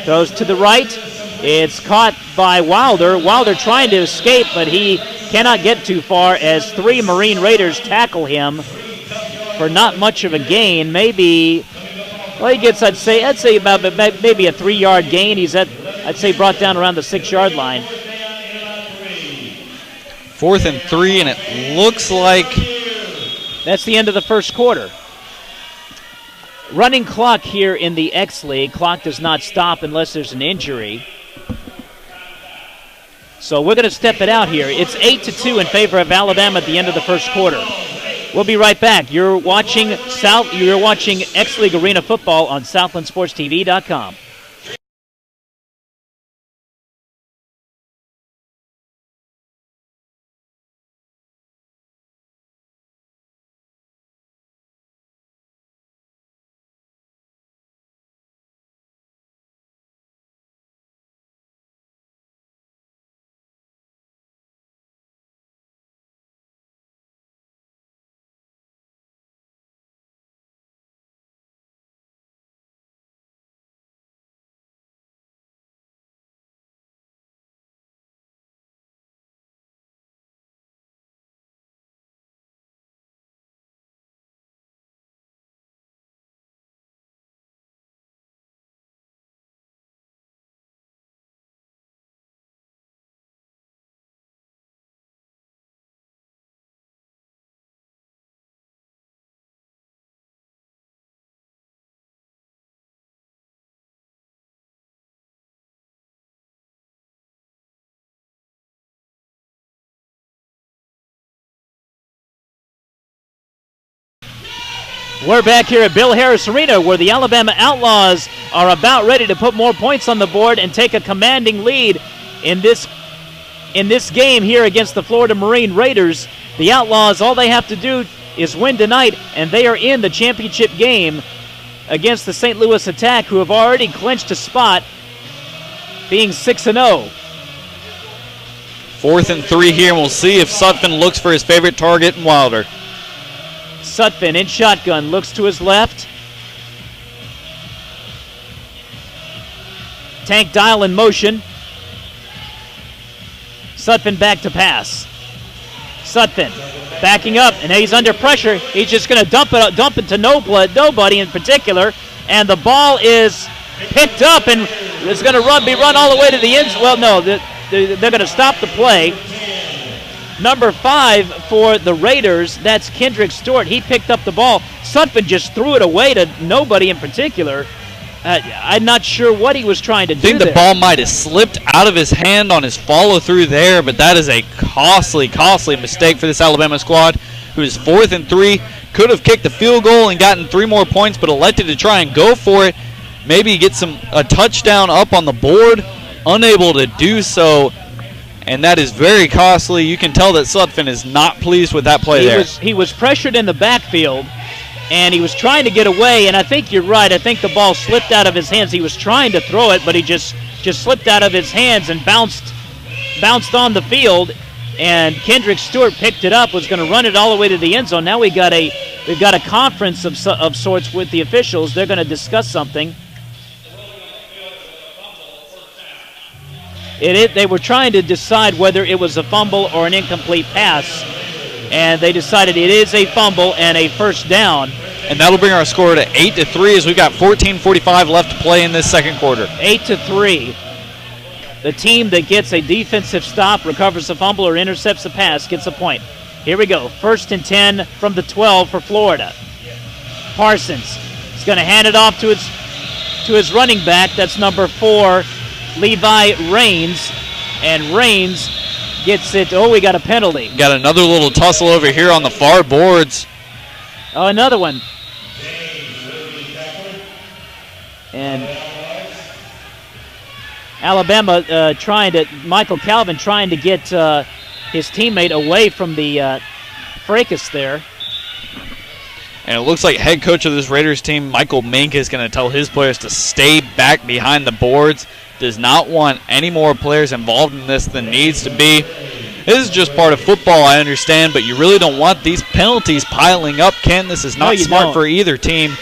Speaker 4: throws to the right. It's caught by Wilder. Wilder trying to escape, but he cannot get too far as 3 Marine Raiders tackle him for not much of a gain, maybe Well, he gets, I'd say about maybe a 3-yard gain. He's I'd say brought down around the 6-yard line.
Speaker 3: 4th and 3, and it looks like
Speaker 4: that's the end of the first quarter. Running clock here in the X League. Clock does not stop unless there's an injury. So we're going to step it out here. It's 8-2 in favor of Alabama at the end of the first quarter. We'll be right back. You're watching X League Arena football on SouthlandSportsTV.com. We're back here at Bill Harris Arena where the Alabama Outlaws are about ready to put more points on the board and take a commanding lead in this game here against the Florida Marine Raiders. The Outlaws, all they have to do is win tonight, and they are in the championship game against the St. Louis Attack, who have already clinched a spot, being 6-0.
Speaker 3: 4th and 3 here, and we'll see if Sutphin looks for his favorite target in Wilder.
Speaker 4: Sutphin in shotgun, looks to his left. Tank Dial in motion. Sutphin back to pass. Sutphin backing up, and he's under pressure. He's just going to dump it to nobody in particular, and the ball is picked up, and it's going to be run all the way to the end. Well, no, they're going to stop the play. Number 5 for the Raiders, that's Kendrick Stewart. He picked up the ball. Sutphin just threw it away to nobody in particular. I'm not sure what he was trying to do.
Speaker 3: I think the ball might have slipped out of his hand on his follow-through there, but that is a costly mistake for this Alabama squad, who is 4th and 3. Could have kicked the field goal and gotten 3 more points, but elected to try and go for it. Maybe get a touchdown up on the board. Unable to do so. And that is very costly. You can tell that Sutphin is not pleased with that play there.
Speaker 4: He was pressured in the backfield, and he was trying to get away, and I think you're right. I think the ball slipped out of his hands. He was trying to throw it, but he just slipped out of his hands and bounced on the field, and Kendrick Stewart picked it up, was going to run it all the way to the end zone. Now we've got a conference of sorts with the officials. They're going to discuss something. They were trying to decide whether it was a fumble or an incomplete pass, and they decided it is a fumble and a first down.
Speaker 3: And that'll bring our score to 8-3 as we've got 14:45 left to play in this second quarter.
Speaker 4: 8-3. The team that gets a defensive stop, recovers a fumble, or intercepts a pass gets a point. Here we go. 1st and 10 from the 12 for Florida. Parsons is going to hand it off to his running back. That's number 4. Levi Raines, and Raines gets it. Oh, we got a penalty.
Speaker 3: Got another little tussle over here on the far boards.
Speaker 4: Oh, another one. And Alabama Michael Calvin trying to get his teammate away from the fracas there.
Speaker 3: And it looks like head coach of this Raiders team, Michael Mink, is going to tell his players to stay back behind the boards. Does not want any more players involved in this than needs to be. This is just part of football, I understand, but you really don't want these penalties piling up, Ken. This is not smart for either team.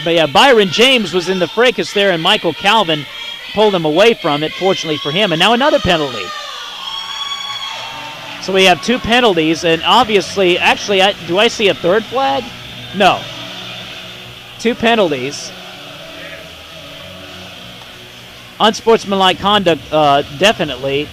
Speaker 4: But yeah, Byron James was in the fracas there, and Michael Calvin pulled him away from it, fortunately for him. And now another penalty. So we have 2 penalties, and obviously, actually, do I see a third flag? No. 2 penalties. Unsportsmanlike conduct, definitely.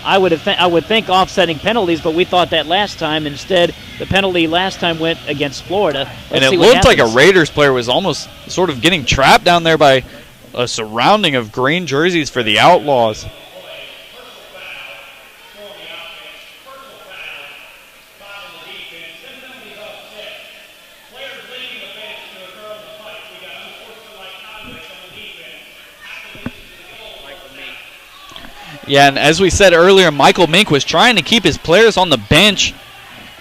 Speaker 4: I would think offsetting penalties, but we thought that last time. Instead, the penalty last time went against Florida.
Speaker 3: And it looked like a Raiders player was almost sort of getting trapped down there by a surrounding of green jerseys for the Outlaws. Yeah, and as we said earlier, Michael Mink was trying to keep his players on the bench,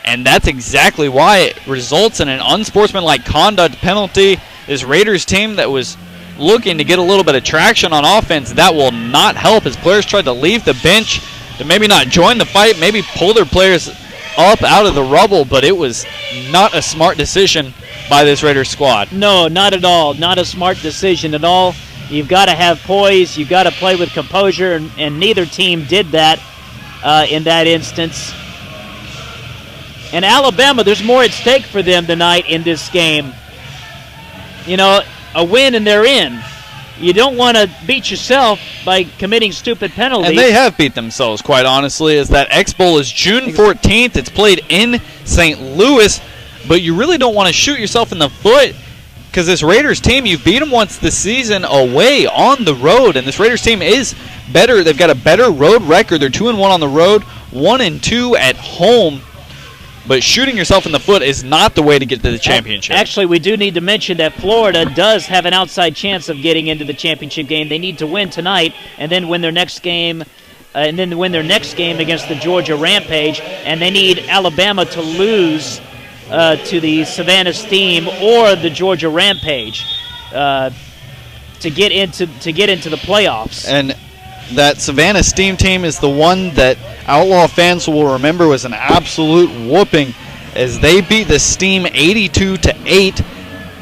Speaker 3: and that's exactly why it results in an unsportsmanlike conduct penalty. This Raiders team that was looking to get a little bit of traction on offense, that will not help. His players tried to leave the bench to maybe not join the fight, maybe pull their players up out of the rubble, but it was not a smart decision by this Raiders squad.
Speaker 4: No, not at all. Not a smart decision at all. You've got to have poise. You've got to play with composure, and neither team did that in that instance. And Alabama, there's more at stake for them tonight in this game. You know, a win and they're in. You don't want to beat yourself by committing stupid penalties.
Speaker 3: And they have beat themselves, quite honestly, as that X-Bowl is June 14th. It's played in St. Louis, but you really don't want to shoot yourself in the foot, because this Raiders team, you've beat them once this season away on the road, and this Raiders team is better. They've got a better road record. They're 2-1 on the road, 1-2 at home. But shooting yourself in the foot is not the way to get to the championship.
Speaker 4: Actually, we do need to mention that Florida does have an outside chance of getting into the championship game. They need to win tonight and then win their next game, against the Georgia Rampage, and they need Alabama to lose to the Savannah Steam or the Georgia Rampage to get into the playoffs.
Speaker 3: And that Savannah Steam team is the one that Outlaw fans will remember was an absolute whooping as they beat the Steam 82-8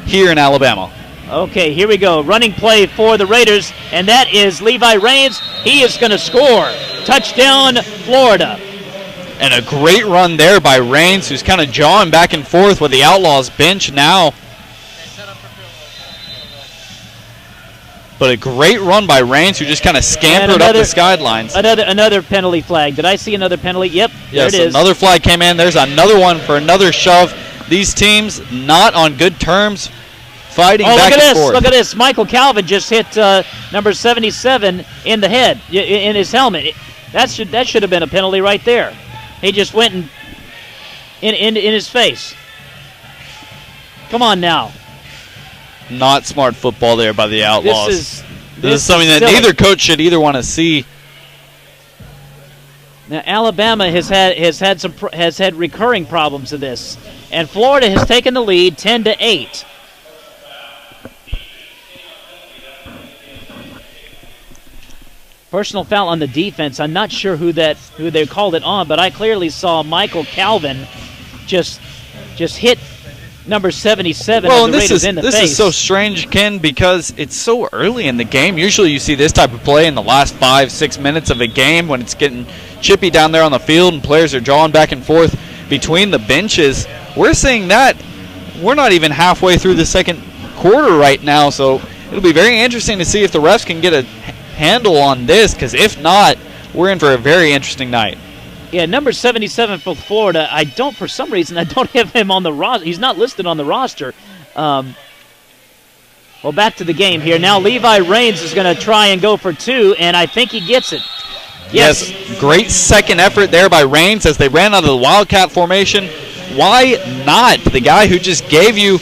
Speaker 3: here in Alabama.
Speaker 4: Okay, here we go. Running play for the Raiders, and that is Levi Raines. He is going to score. Touchdown, Florida.
Speaker 3: And a great run there by Raines, who's kind of jawing back and forth with the Outlaws bench now. But a great run by Raines, who just kind of scampered up the sidelines.
Speaker 4: Another penalty flag. Did I see another penalty? Yep,
Speaker 3: yes,
Speaker 4: there it is.
Speaker 3: Another flag came in. There's another one for another shove. These teams not on good terms, fighting back and forth.
Speaker 4: Look at this. Michael Calvin just hit number 77 in the head, in his helmet. That should have been a penalty right there. He just went in his face. Come on now.
Speaker 3: Not smart football there by the Outlaws. This is something that
Speaker 4: silly.
Speaker 3: neither coach should either want to see.
Speaker 4: Now Alabama has had recurring problems of this, and Florida has taken the lead 10-8. Personal foul on the defense. I'm not sure who they called it on, but I clearly saw Michael Calvin just hit number 77 of the Raiders in the face.
Speaker 3: This is so strange, Ken, because it's so early in the game. Usually you see this type of play in the last 5-6 minutes of a game when it's getting chippy down there on the field and players are drawing back and forth between the benches. We're seeing that. We're not even halfway through the second quarter right now, so it'll be very interesting to see if the refs can get a handle on this, because if not, we're in for a very interesting night.
Speaker 4: Yeah, number 77 for Florida. For some reason, I don't have him on the roster. He's not listed on the roster. Well, back to the game here. Now Levi Raines is going to try and go for two, and I think he gets it.
Speaker 3: Yes, great second effort there by Raines as they ran out of the Wildcat formation. Why not? The guy who just gave you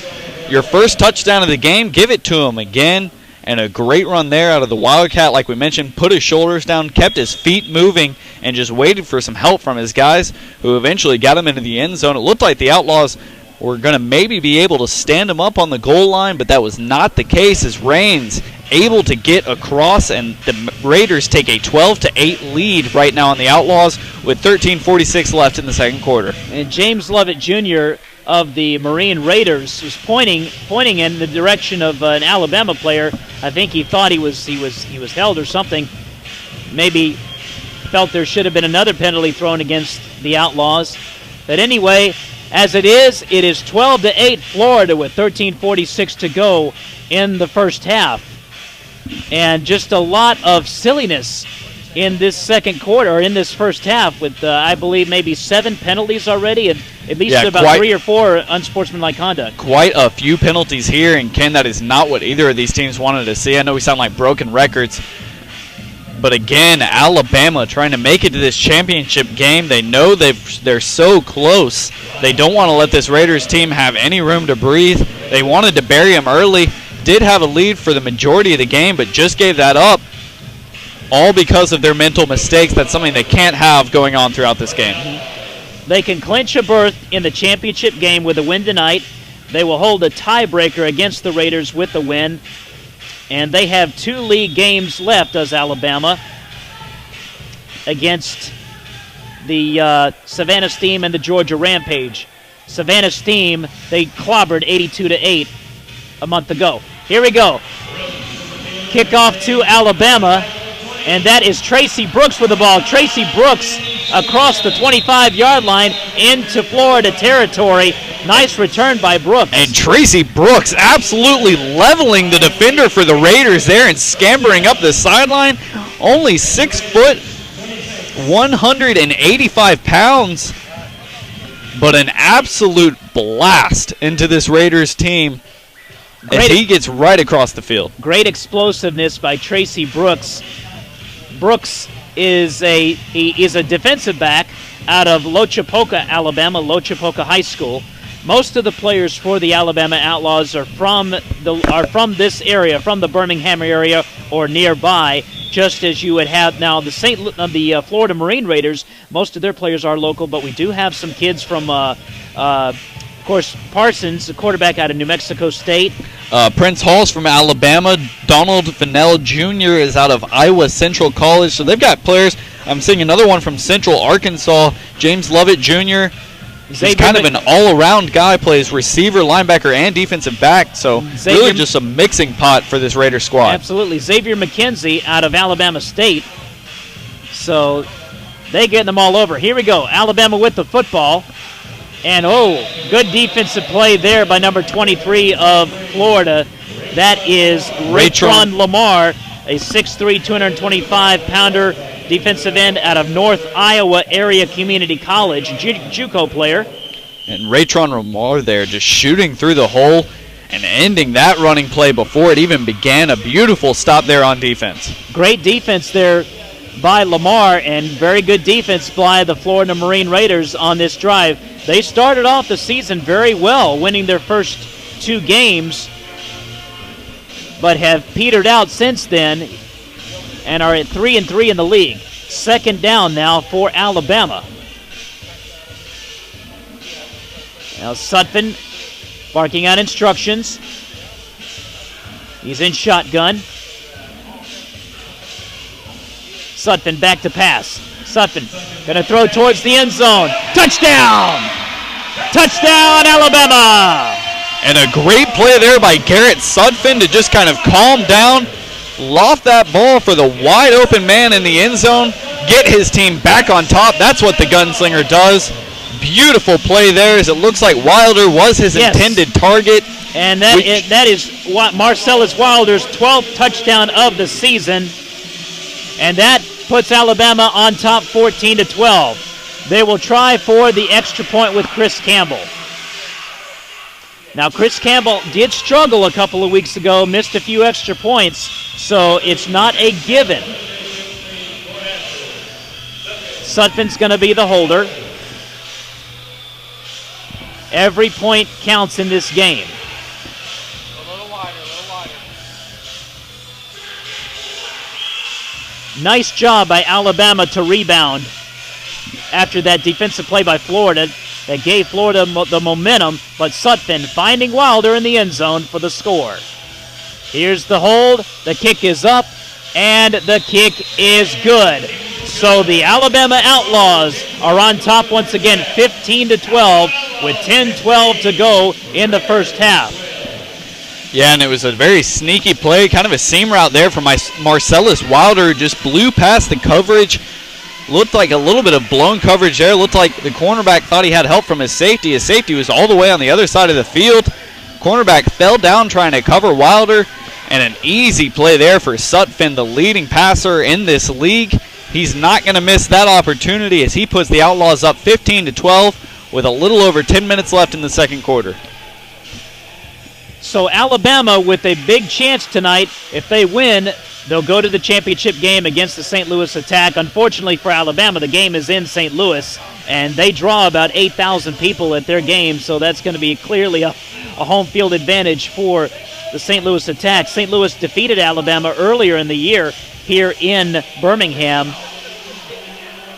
Speaker 3: your first touchdown of the game, give it to him again. And a great run there out of the Wildcat, like we mentioned, put his shoulders down, kept his feet moving, and just waited for some help from his guys, who eventually got him into the end zone. It looked like the Outlaws were going to maybe be able to stand him up on the goal line, but that was not the case, as Raines able to get across, and the Raiders take a 12-8 lead right now on the Outlaws with 13:46 left in the second quarter.
Speaker 4: And James Lovett Jr. of the Marine Raiders was pointing in the direction of an Alabama player. I think he thought he was held or something. Maybe felt there should have been another penalty thrown against the Outlaws. But anyway, As it is 12-8 Florida with 13:46 to go in the first half. And just a lot of silliness in this second quarter, or in this first half, with, I believe, maybe 7 penalties already, and at least about 3 or 4 unsportsmanlike conduct.
Speaker 3: Quite a few penalties here, and Ken, that is not what either of these teams wanted to see. I know we sound like broken records, but again, Alabama trying to make it to this championship game. They know they're so close. They don't want to let this Raiders team have any room to breathe. They wanted to bury them early, did have a lead for the majority of the game, but just gave that up, all because of their mental mistakes. That's something they can't have going on throughout this game.
Speaker 4: They can clinch a berth in the championship game with a win tonight. They will hold a tiebreaker against the Raiders with the win. And they have 2 league games left, does Alabama, against the Savannah Steam and the Georgia Rampage. Savannah Steam, they clobbered 82-8 a month ago. Here we go. Kickoff to Alabama. And that is Tracy Brooks with the ball. Tracy Brooks across the 25-yard line into Florida territory. Nice return by Brooks.
Speaker 3: And Tracy Brooks absolutely leveling the defender for the Raiders there and scampering up the sideline. Only 6 foot, 185 pounds. But an absolute blast into this Raiders team as he gets right across the field.
Speaker 4: Great explosiveness by Tracy Brooks. Brooks is a defensive back out of Lochapoka, Alabama, Lochapoka High School. Most of the players for the Alabama Outlaws are from this area, from the Birmingham area or nearby. Just as you would have now the Florida Marine Raiders. Most of their players are local, but we do have some kids from, of course, Parsons, the quarterback out of New Mexico State.
Speaker 3: Prince Hall's from Alabama. Donald Fennell Jr. is out of Iowa Central College. So they've got players. I'm seeing another one from Central Arkansas, James Lovett Jr. He's kind of an all-around guy, plays receiver, linebacker, and defensive back. So really just a mixing pot for this Raider squad.
Speaker 4: Absolutely. Xavier McKenzie out of Alabama State. So they get them all over. Here we go. Alabama with the football. And, good defensive play there by number 23 of Florida. That is Raytron Lamar, a 6'3", 225-pounder defensive end out of North Iowa Area Community College, JUCO player.
Speaker 3: And Raytron Lamar there just shooting through the hole and ending that running play before it even began. A beautiful stop there on defense.
Speaker 4: Great defense there by Lamar, and very good defense by the Florida Marine Raiders on this drive. They started off the season very well, winning their first 2 games, but have petered out since then and are at 3-3 in the league. Second down now for Alabama. Now Sutphin barking out instructions. He's in shotgun. Sutphin back to pass. Sutphin going to throw towards the end zone. Touchdown! Touchdown, Alabama!
Speaker 3: And a great play there by Garrett Sutphin to just kind of calm down, loft that ball for the wide open man in the end zone, get his team back on top. That's what the gunslinger does. Beautiful play there, as it looks like Wilder was his intended target.
Speaker 4: And that is Marcellus Wilder's 12th touchdown of the season. And that puts Alabama on top 14-12. They will try for the extra point with Chris Campbell. Now, Chris Campbell did struggle a couple of weeks ago, missed a few extra points, so it's not a given. Sutphin's going to be the holder. Every point counts in this game.
Speaker 2: A little wider.
Speaker 4: Nice job by Alabama to rebound after that defensive play by Florida that gave Florida the momentum, but Sutphin finding Wilder in the end zone for the score. Here's the hold, the kick is up, and the kick is good. So the Alabama Outlaws are on top once again, 15-12, with 10-12 to go in the first half.
Speaker 3: Yeah, and it was a very sneaky play, kind of a seam route there from Marcellus Wilder, just blew past the coverage, Looked like a little bit of blown coverage there. Looked like the cornerback thought he had help from his safety. His safety was all the way on the other side of the field. Cornerback fell down trying to cover Wilder, and an easy play there for Sutphin, the leading passer in this league. He's not going to miss that opportunity as he puts the Outlaws up 15-12 with a little over 10 minutes left in the second quarter.
Speaker 4: So Alabama with a big chance tonight. If they win, they'll go to the championship game against the St. Louis Attack. Unfortunately for Alabama, the game is in St. Louis, and they draw about 8,000 people at their game, so that's going to be clearly a home field advantage for the St. Louis Attack. St. Louis defeated Alabama earlier in the year here in Birmingham.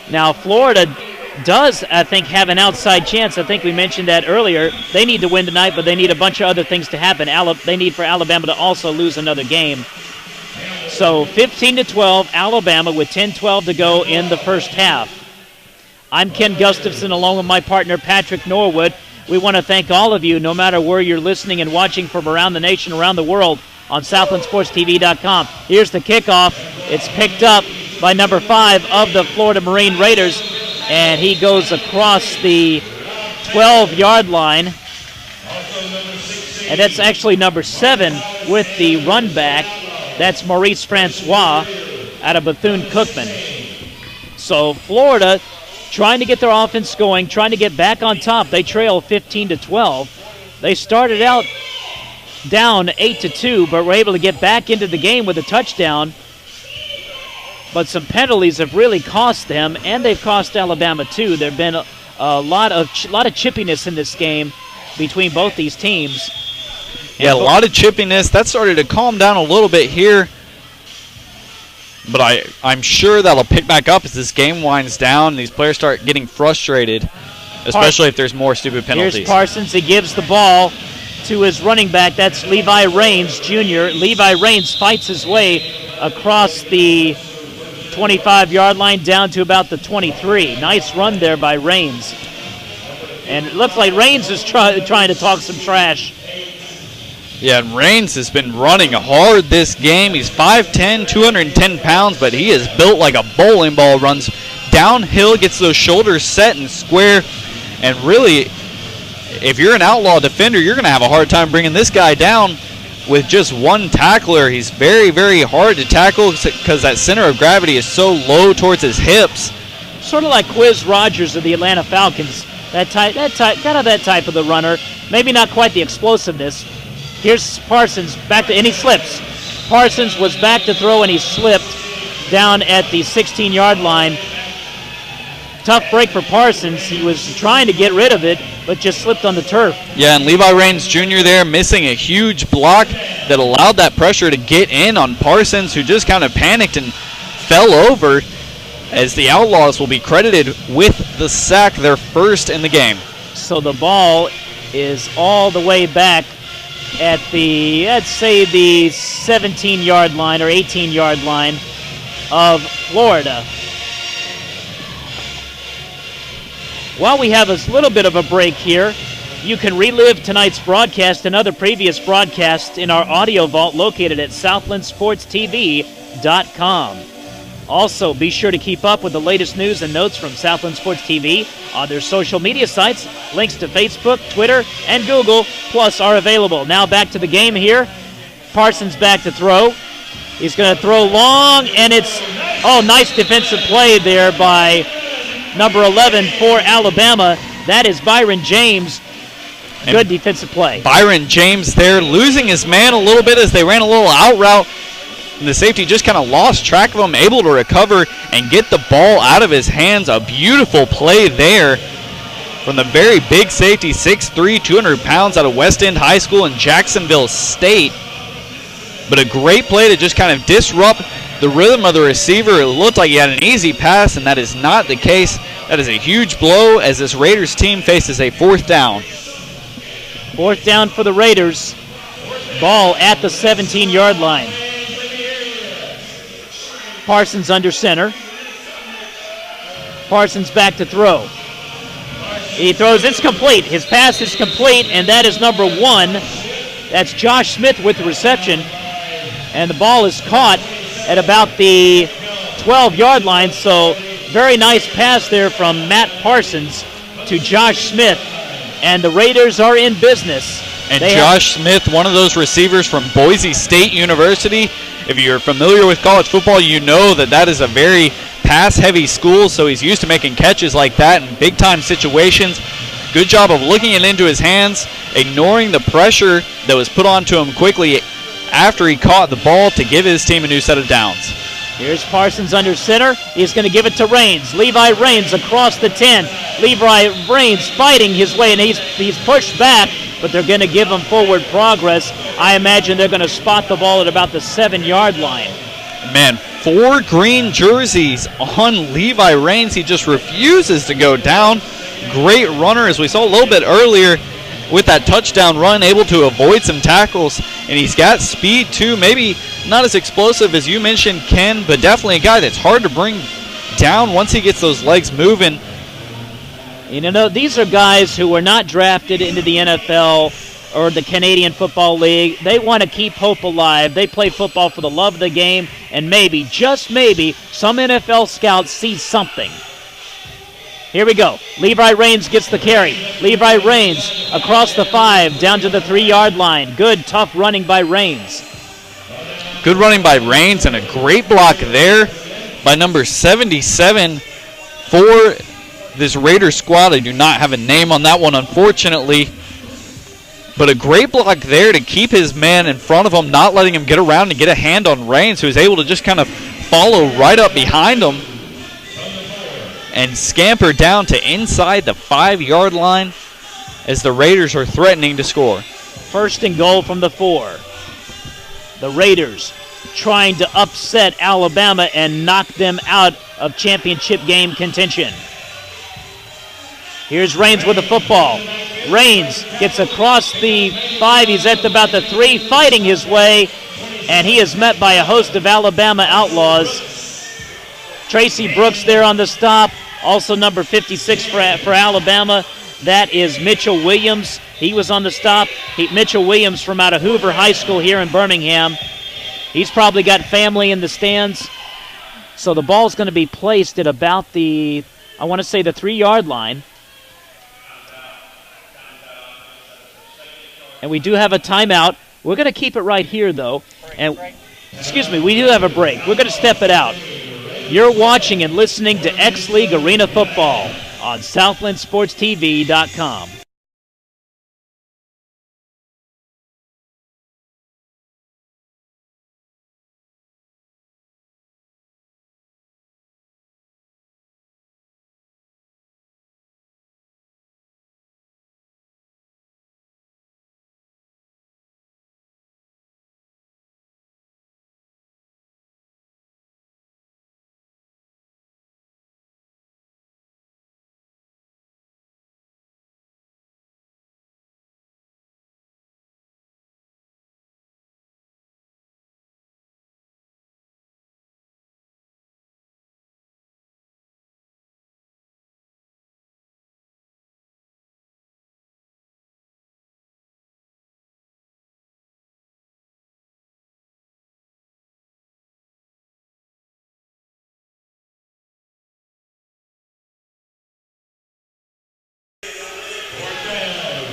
Speaker 4: Now, Florida does, I think, have an outside chance. I think we mentioned that earlier. They need to win tonight, but they need a bunch of other things to happen. They need for Alabama to also lose another game. So 15-12, Alabama with 10-12 to go in the first half. I'm Ken Gustafson along with my partner Patrick Norwood. We want to thank all of you, no matter where you're listening and watching from around the nation, around the world, on SouthlandSportsTV.com. Here's the kickoff. It's picked up by number 5 of the Florida Marine Raiders, and he goes across the 12-yard line. And that's actually number 7 with the run back. That's Maurice Francois out of Bethune-Cookman. So Florida trying to get their offense going, trying to get back on top. They trail 15-12. They started out down 8-2, but were able to get back into the game with a touchdown. But some penalties have really cost them, and they've cost Alabama too. There have been a lot of chippiness in this game between both these teams.
Speaker 3: Yeah, a lot of chippiness. That started to calm down a little bit here. But I'm sure that'll pick back up as this game winds down and these players start getting frustrated, especially if there's more stupid penalties.
Speaker 4: Here's Parsons. He gives the ball to his running back. That's Levi Raines, Jr. Levi Raines fights his way across the 25-yard line down to about the 23. Nice run there by Raines. And it looks like Raines is trying to talk some trash.
Speaker 3: Yeah, and Raines has been running hard this game. He's 5'10", 210 pounds, but he is built like a bowling ball. Runs downhill, gets those shoulders set and square. And really, if you're an Outlaw defender, you're going to have a hard time bringing this guy down with just one tackler. He's very, very hard to tackle because that center of gravity is so low towards his hips.
Speaker 4: Sort of like Quiz Rogers of the Atlanta Falcons. That type of the runner. Maybe not quite the explosiveness. Here's Parsons back to, and he slips. Parsons was back to throw, and he slipped down at the 16-yard line. Tough break for Parsons. He was trying to get rid of it, but just slipped on the turf.
Speaker 3: Yeah, and Levi Raines Jr. there missing a huge block that allowed that pressure to get in on Parsons, who just kind of panicked and fell over, as the Outlaws will be credited with the sack, their first in the game.
Speaker 4: So the ball is all the way back at the, let's say, the 17-yard line or 18-yard line of Florida. While we have a little bit of a break here, you can relive tonight's broadcast and other previous broadcasts in our audio vault located at SouthlandSportsTV.com. Also, be sure to keep up with the latest news and notes from Southland Sports TV on their social media sites. Links to Facebook, Twitter, and Google Plus are available. Now back to the game here. Parsons back to throw. He's going to throw long, and it's, nice defensive play there by number 11 for Alabama. That is Byron James. Good defensive play.
Speaker 3: Byron James there losing his man a little bit as they ran a little out route. And the safety just kind of lost track of him, able to recover and get the ball out of his hands. A beautiful play there from the very big safety, 6'3", 200 pounds out of West End High School in Jacksonville State. But a great play to just kind of disrupt the rhythm of the receiver. It looked like he had an easy pass, and that is not the case. That is a huge blow as this Raiders team faces a fourth down.
Speaker 4: Fourth down for the Raiders. Ball at the 17-yard line. Parsons under center. Parsons back to throw. He throws, it's complete. His pass is complete, and that is number 1. That's Josh Smith with the reception. And the ball is caught at about the 12-yard line, so Very nice pass there from Matt Parsons to Josh Smith, and the Raiders are in business.
Speaker 3: And Josh Smith, one of those receivers from Boise State University. If you're familiar with college football, you know that is a very pass-heavy school, so he's used to making catches like that in big-time situations. Good job of looking it into his hands, ignoring the pressure that was put onto him quickly after he caught the ball to give his team a new set of downs.
Speaker 4: Here's Parsons under center. He's going to give it to Raines. Levi Raines across the 10. Levi Raines fighting his way, and he's pushed back, but they're going to give him forward progress. I imagine they're going to spot the ball at about the 7-yard line.
Speaker 3: Man, 4 green jerseys on Levi Raines. He just refuses to go down. Great runner, as we saw a little bit earlier with that touchdown run, able to avoid some tackles, and he's got speed too. Maybe not as explosive as you mentioned, Ken, but definitely a guy that's hard to bring down once he gets those legs moving.
Speaker 4: You know, these are guys who were not drafted into the NFL or the Canadian Football League. They want to keep hope alive. They play football for the love of the game, and maybe, just maybe, some NFL scouts see something. Here we go. Levi Raines gets the carry. Levi Raines across the 5, down to the 3-yard line. Good, tough running by Raines.
Speaker 3: Good running by Raines, and a great block there by number 77 for this Raiders squad. I do not have a name on that one, unfortunately. But a great block there to keep his man in front of him, not letting him get around and get a hand on Raines, who was able to just kind of follow right up behind him and scamper down to inside the 5-yard line as the Raiders are threatening to score.
Speaker 4: 1st and goal from the 4. The Raiders trying to upset Alabama and knock them out of championship game contention. Here's Raines with the football. Raines gets across the 5. He's at about the 3, fighting his way, and he is met by a host of Alabama Outlaws. Tracy Brooks there on the stop. Also number 56 for Alabama. That is Mitchell Williams. He was on the stop. Mitchell Williams from out of Hoover High School here in Birmingham. He's probably got family in the stands. So the ball's going to be placed at about the, I want to say, the 3-yard line. And we do have a timeout. We're going to keep it right here, though. And excuse me, we do have a break. We're going to step it out. You're watching and listening to X-League Arena Football on SouthlandSportsTV.com.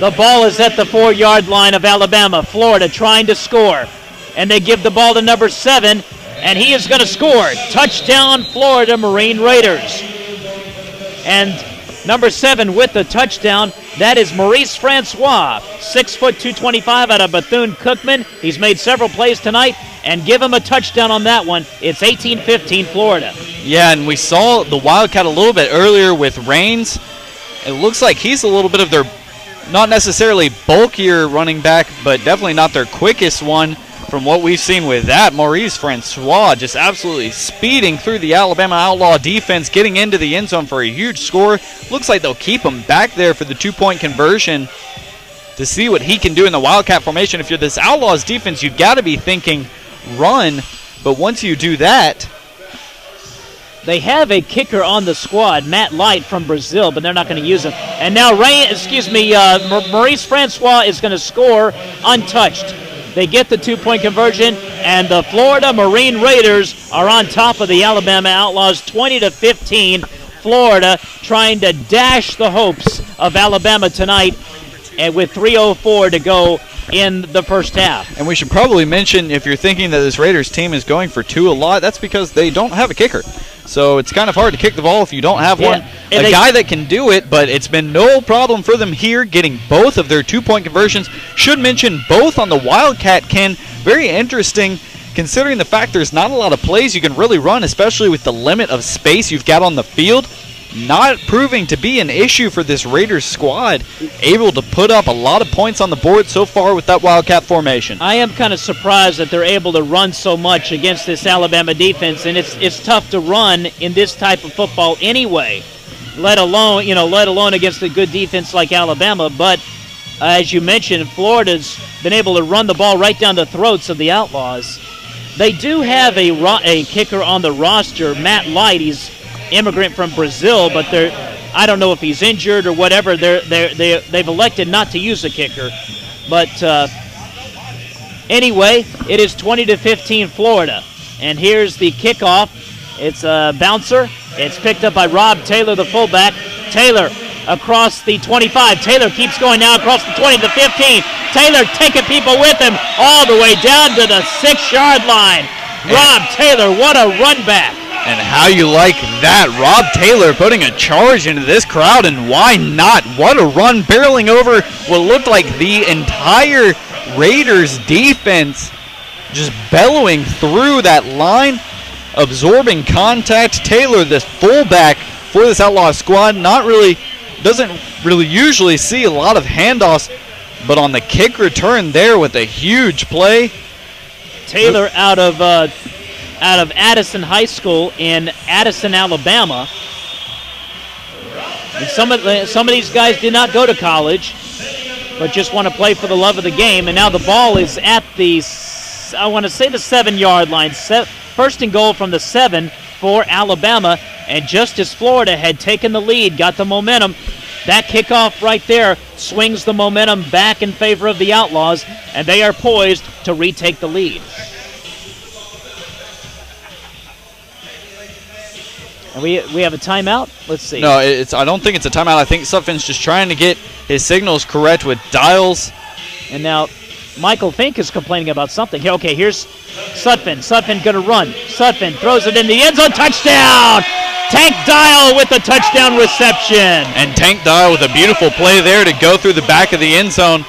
Speaker 4: The ball is at the 4-yard line of Alabama. Florida trying to score. And they give the ball to number 7, and he is going to score. Touchdown, Florida Marine Raiders. And number 7 with the touchdown, that is Maurice Francois, 6 foot 225 out of Bethune-Cookman. He's made several plays tonight, and give him a touchdown on that one. It's 18-15 Florida.
Speaker 3: Yeah, and we saw the Wildcat a little bit earlier with Raines. It looks like he's a little bit of their, not necessarily bulkier running back, but definitely not their quickest one from what we've seen with that. Maurice Francois just absolutely speeding through the Alabama Outlaw defense, getting into the end zone for a huge score. Looks like they'll keep him back there for the 2-point conversion to see what he can do in the Wildcat formation. If you're this Outlaws defense, you've got to be thinking run, but once you do that,
Speaker 4: they have a kicker on the squad, Matt Light from Brazil, but they're not going to use him. And now Maurice Francois is going to score untouched. They get the 2-point conversion, and the Florida Marine Raiders are on top of the Alabama Outlaws, 20-15. Florida trying to dash the hopes of Alabama tonight, and with 3:04 to go in the first half.
Speaker 3: And we should probably mention, if you're thinking that this Raiders team is going for two a lot, that's because they don't have a kicker. So it's kind of hard to kick the ball if you don't have one. A guy that can do it, but it's been no problem for them here getting both of their 2-point conversions. Should mention both on the Wildcat, Ken. Very interesting considering the fact there's not a lot of plays you can really run, especially with the limit of space you've got on the field. Not proving to be an issue for this Raiders squad. Able to put up a lot of points on the board so far with that Wildcat formation.
Speaker 4: I am kind of surprised that they're able to run so much against this Alabama defense, and it's tough to run in this type of football anyway. Let alone against a good defense like Alabama. But as you mentioned, Florida's been able to run the ball right down the throats of the Outlaws. They do have a kicker on the roster, Matt Light. He's immigrant from Brazil, but I don't know if he's injured or whatever. They've elected not to use a kicker. But anyway, it is 20-15 Florida. And here's the kickoff. It's a bouncer. It's picked up by Rob Taylor, the fullback. Taylor across the 25. Taylor keeps going now across the 20 to the 15. Taylor taking people with him all the way down to the 6-yard line. Rob Taylor, what a run back.
Speaker 3: And how you like that. Rob Taylor putting a charge into this crowd, and why not? What a run, barreling over what looked like the entire Raiders defense, just bellowing through that line, absorbing contact. Taylor, the fullback for this Outlaw squad, doesn't really usually see a lot of handoffs, but on the kick return there with a huge play.
Speaker 4: Taylor out of Addison High School in Addison, Alabama. And some of these guys did not go to college, but just want to play for the love of the game. And now the ball is at the 7-yard line. First and goal from the 7 for Alabama. And just as Florida had taken the lead, got the momentum, that kickoff right there swings the momentum back in favor of the Outlaws, and they are poised to retake the lead. And we have a timeout? Let's see.
Speaker 3: No, I don't think it's a timeout. I think Sutphin's just trying to get his signals correct with dials.
Speaker 4: And now Michael Fink is complaining about something. Okay, here's Sutphin. Sutphin going to run. Sutphin throws it in the end zone. Touchdown! Tank Dial with the touchdown reception.
Speaker 3: And Tank Dial with a beautiful play there to go through the back of the end zone.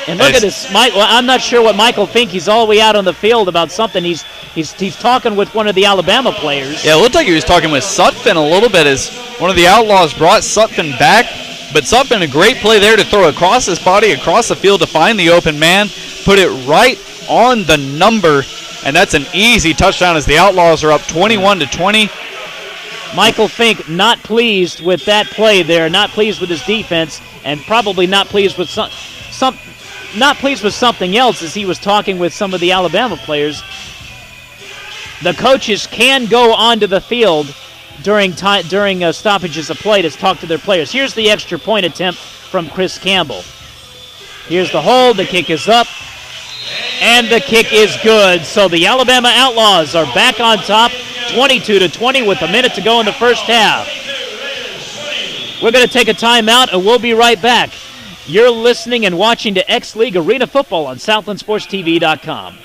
Speaker 4: And look at this. I'm not sure what Michael Fink. He's all the way out on the field about something. He's talking with one of the Alabama players.
Speaker 3: Yeah, it looked like he was talking with Sutphin a little bit as one of the Outlaws brought Sutphin back. But Sutphin, a great play there to throw across his body, across the field to find the open man. Put it right on the number. And that's an easy touchdown as the Outlaws are up 21-20.
Speaker 4: Michael Fink not pleased with that play there, not pleased with his defense, and probably not pleased with something else as he was talking with some of the Alabama players. The coaches can go onto the field during stoppages of play to talk to their players. Here's the extra point attempt from Chris Campbell. Here's the hold. The kick is up, and the kick is good. So the Alabama Outlaws are back on top, 22-20 with a minute to go in the first half. We're going to take a timeout, and we'll be right back. You're listening and watching to X-League Arena Football on SouthlandSportsTV.com.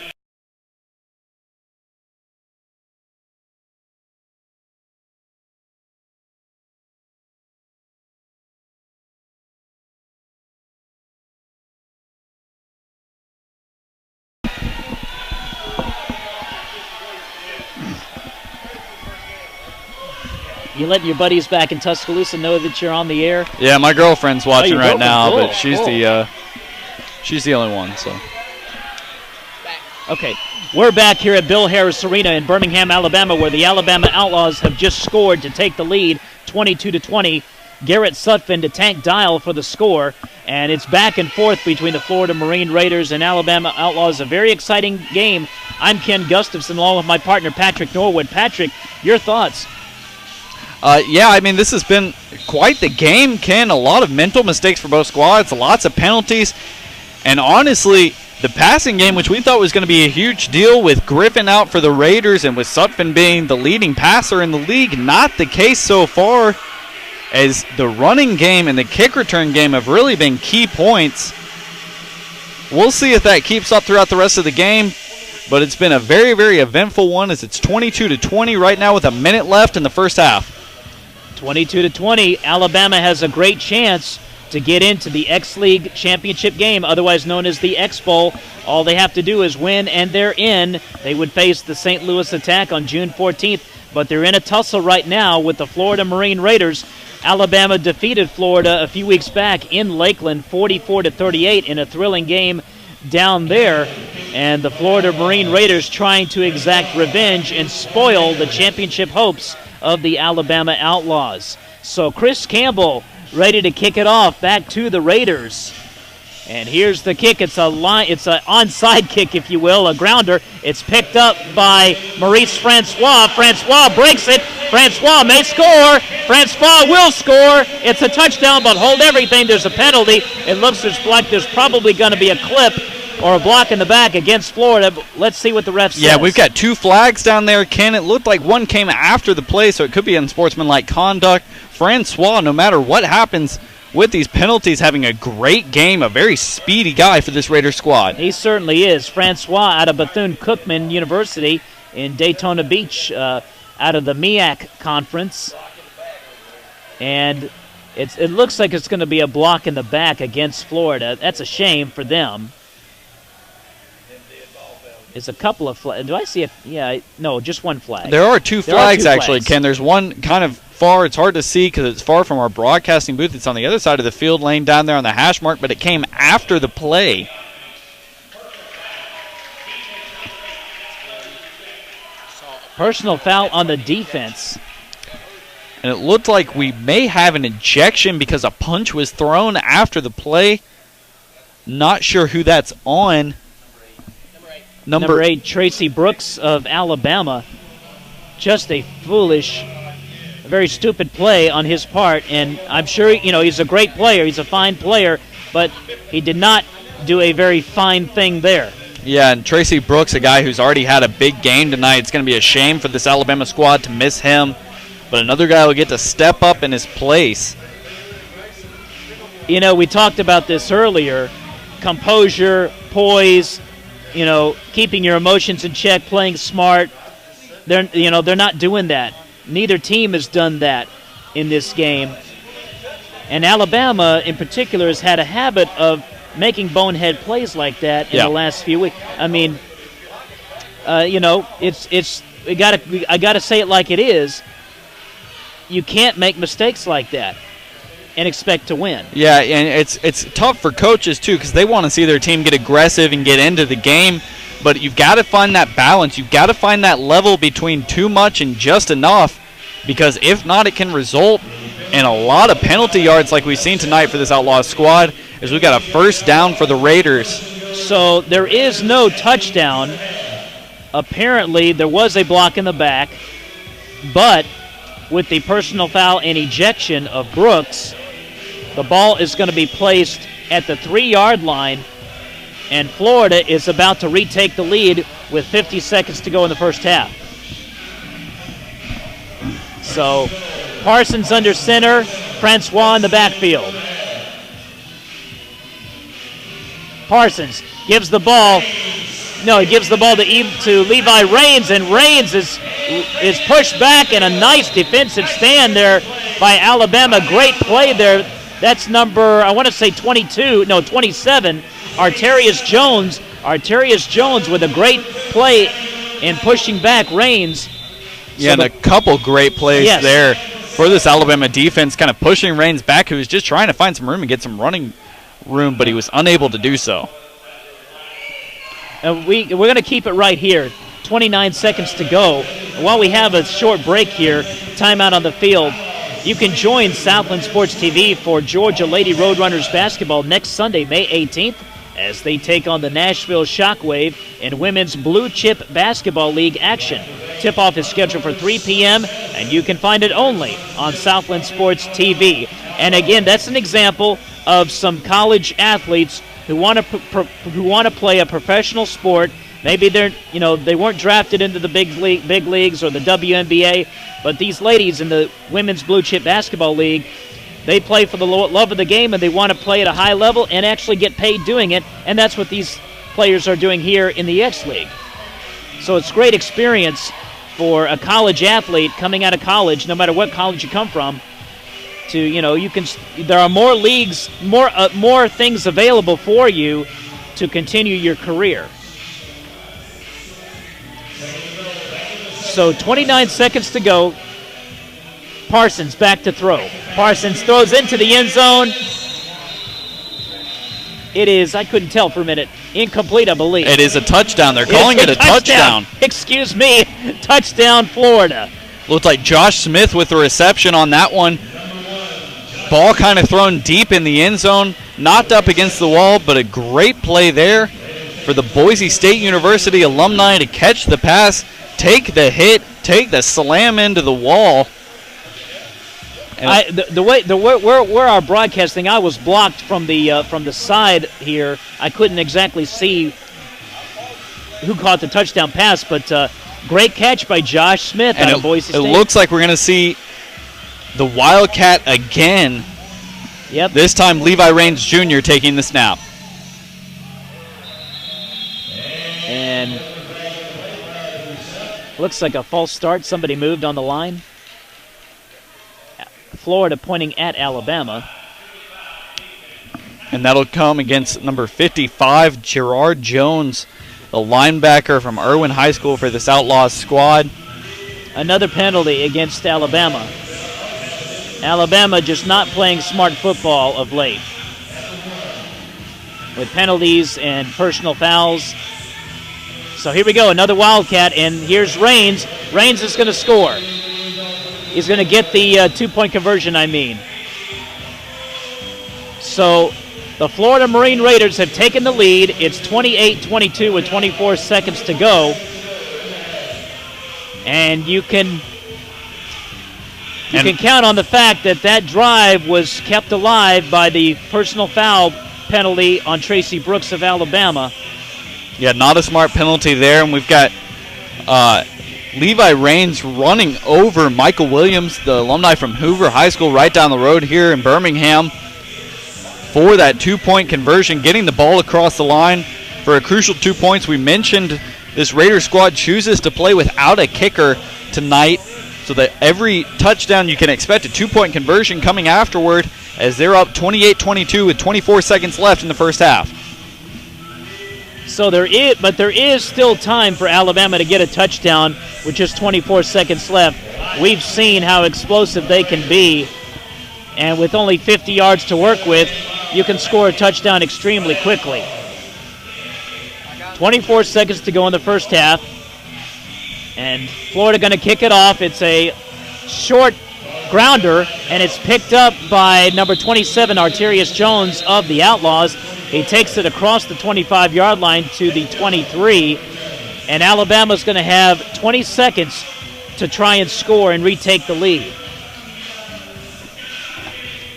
Speaker 4: You letting your buddies back in Tuscaloosa know that you're on the air?
Speaker 3: Yeah, my girlfriend's watching right now,
Speaker 4: cool,
Speaker 3: but she's the only one. So.
Speaker 4: Okay, we're back here at Bill Harris Arena in Birmingham, Alabama, where the Alabama Outlaws have just scored to take the lead, 22-20. Garrett Sutphin to Tank Dial for the score, and it's back and forth between the Florida Marine Raiders and Alabama Outlaws. A very exciting game. I'm Ken Gustafson, along with my partner Patrick Norwood. Patrick, your thoughts?
Speaker 3: Yeah, I mean, this has been quite the game, Ken. A lot of mental mistakes for both squads, lots of penalties. And honestly, the passing game, which we thought was going to be a huge deal with Griffin out for the Raiders and with Sutphin being the leading passer in the league, not the case so far, as the running game and the kick return game have really been key points. We'll see if that keeps up throughout the rest of the game, but it's been a very, very eventful one as it's 22-20 right now with a minute left in the first half.
Speaker 4: 22-20, Alabama has a great chance to get into the X-League championship game, otherwise known as the X-Bowl. All they have to do is win, and they're in. They would face the St. Louis Attack on June 14th, but they're in a tussle right now with the Florida Marine Raiders. Alabama defeated Florida a few weeks back in Lakeland, 44-38 in a thrilling game down there, and the Florida Marine Raiders trying to exact revenge and spoil the championship hopes of the Alabama Outlaws. So Chris Campbell ready to kick it off back to the Raiders. And here's the kick. It's an onside kick, if you will, a grounder. It's picked up by Maurice Francois. Francois breaks it. Francois may score. Francois will score. It's a touchdown, but hold everything. There's a penalty. It looks like there's probably going to be a clip or a block in the back against Florida. But let's see what the ref says.
Speaker 3: Yeah, we've got two flags down there, Ken. It looked like one came after the play, so it could be unsportsmanlike conduct. Francois, no matter what happens with these penalties, having a great game, a very speedy guy for this Raiders squad.
Speaker 4: He certainly is. Francois out of Bethune-Cookman University in Daytona Beach, out of the MEAC conference. And it looks like it's going to be a block in the back against Florida. That's a shame for them. It's a couple of flags. Do I see it? Yeah, no, just one flag.
Speaker 3: There are two flags, actually, Ken. There's one kind of far. It's hard to see because it's far from our broadcasting booth. It's on the other side of the field lane down there on the hash mark, but it came after the play.
Speaker 4: Personal foul on the defense.
Speaker 3: And it looked like we may have an ejection because a punch was thrown after the play. Not sure who that's on.
Speaker 4: Number 8, Tracy Brooks of Alabama. Just a foolish, very stupid play on his part. And I'm sure, he's a great player. He's a fine player. But he did not do a very fine thing there.
Speaker 3: Yeah, and Tracy Brooks, a guy who's already had a big game tonight. It's going to be a shame for this Alabama squad to miss him. But another guy will get to step up in his place.
Speaker 4: We talked about this earlier. Composure, poise, keeping your emotions in check, playing smart. They're not doing that. Neither team has done that in this game. And Alabama, in particular, has had a habit of making bonehead plays like that in the last few weeks. I mean, I gotta say it like it is. You can't make mistakes like that and expect to win.
Speaker 3: Yeah, and it's tough for coaches, too, because they want to see their team get aggressive and get into the game. But you've got to find that balance. You've got to find that level between too much and just enough, because if not, it can result in a lot of penalty yards like we've seen tonight for this Outlaws squad, as we've got a first down for the Raiders.
Speaker 4: So there is no touchdown. Apparently, there was a block in the back, but with the personal foul and ejection of Brooks, the ball is going to be placed at the 3-yard line, and Florida is about to retake the lead with 50 seconds to go in the first half. So Parsons under center, Francois in the backfield. Parsons gives the ball. No, he gives the ball to Levi Raines, and Raines is pushed back, and a nice defensive stand there by Alabama. Great play there. That's number, 27, Arterius Jones. Arterius Jones with a great play in pushing back Raines.
Speaker 3: Yeah, and a couple great plays there for this Alabama defense, kind of pushing Raines back, who was just trying to find some room and get some running room, but he was unable to do so.
Speaker 4: We're going to keep it right here. 29 seconds to go. While we have a short break here, timeout on the field, you can join Southland Sports TV for Georgia Lady Roadrunners basketball next Sunday, May 18th, as they take on the Nashville Shockwave in Women's Blue Chip Basketball League action. Tip-off is scheduled for 3 p.m., and you can find it only on Southland Sports TV. And again, that's an example of some college athletes who want to play a professional sport. Maybe they weren't drafted into the big leagues or the WNBA, but these ladies in the Women's Blue Chip Basketball League, they play for the love of the game, and they want to play at a high level and actually get paid doing it, and that's what these players are doing here in the X League. So it's great experience for a college athlete coming out of college, no matter what college you come from, there are more leagues, more things available for you to continue your career. So 29 seconds to go. Parsons back to throw. Parsons throws into the end zone. It is, I couldn't tell for a minute, incomplete, I believe.
Speaker 3: It is a touchdown. They're calling it a touchdown.
Speaker 4: Excuse me, touchdown Florida.
Speaker 3: Looked like Josh Smith with the reception on that one. Ball kind of thrown deep in the end zone, knocked up against the wall, but a great play there for the Boise State University alumni to catch the pass, take the hit, take the slam into the wall.
Speaker 4: Where our broadcasting, I was blocked from the side here. I couldn't exactly see who caught the touchdown pass, but great catch by Josh Smith out of Boise State.
Speaker 3: It looks like we're going to see the Wildcat again.
Speaker 4: Yep.
Speaker 3: This time Levi Raines Jr. taking the snap.
Speaker 4: And looks like a false start. Somebody moved on the line. Florida pointing at Alabama.
Speaker 3: And that'll come against number 55, Gerard Jones, the linebacker from Irwin High School for this Outlaws squad.
Speaker 4: Another penalty against Alabama. Alabama just not playing smart football of late, with penalties and personal fouls. So here we go, another Wildcat, and here's Raines. Raines is going to score. He's going to get the two-point conversion, So the Florida Marine Raiders have taken the lead. It's 28-22 with 24 seconds to go. And you can count on the fact that drive was kept alive by the personal foul penalty on Tracy Brooks of Alabama.
Speaker 3: Yeah, not a smart penalty there, and we've got Levi Raines running over Michael Williams, the alumni from Hoover High School, right down the road here in Birmingham for that two-point conversion, getting the ball across the line for a crucial 2 points. We mentioned this Raider squad chooses to play without a kicker tonight, so that every touchdown you can expect a two-point conversion coming afterward, as they're up 28-22 with 24 seconds left in the first half.
Speaker 4: So there is still time for Alabama to get a touchdown with just 24 seconds left. We've seen how explosive they can be, and with only 50 yards to work with, you can score a touchdown extremely quickly. 24 seconds to go in the first half, and Florida going to kick it off. It's a short grounder, and it's picked up by number 27, Arterius Jones of the Outlaws. He takes it across the 25-yard line to the 23, and Alabama's going to have 20 seconds to try and score and retake the lead.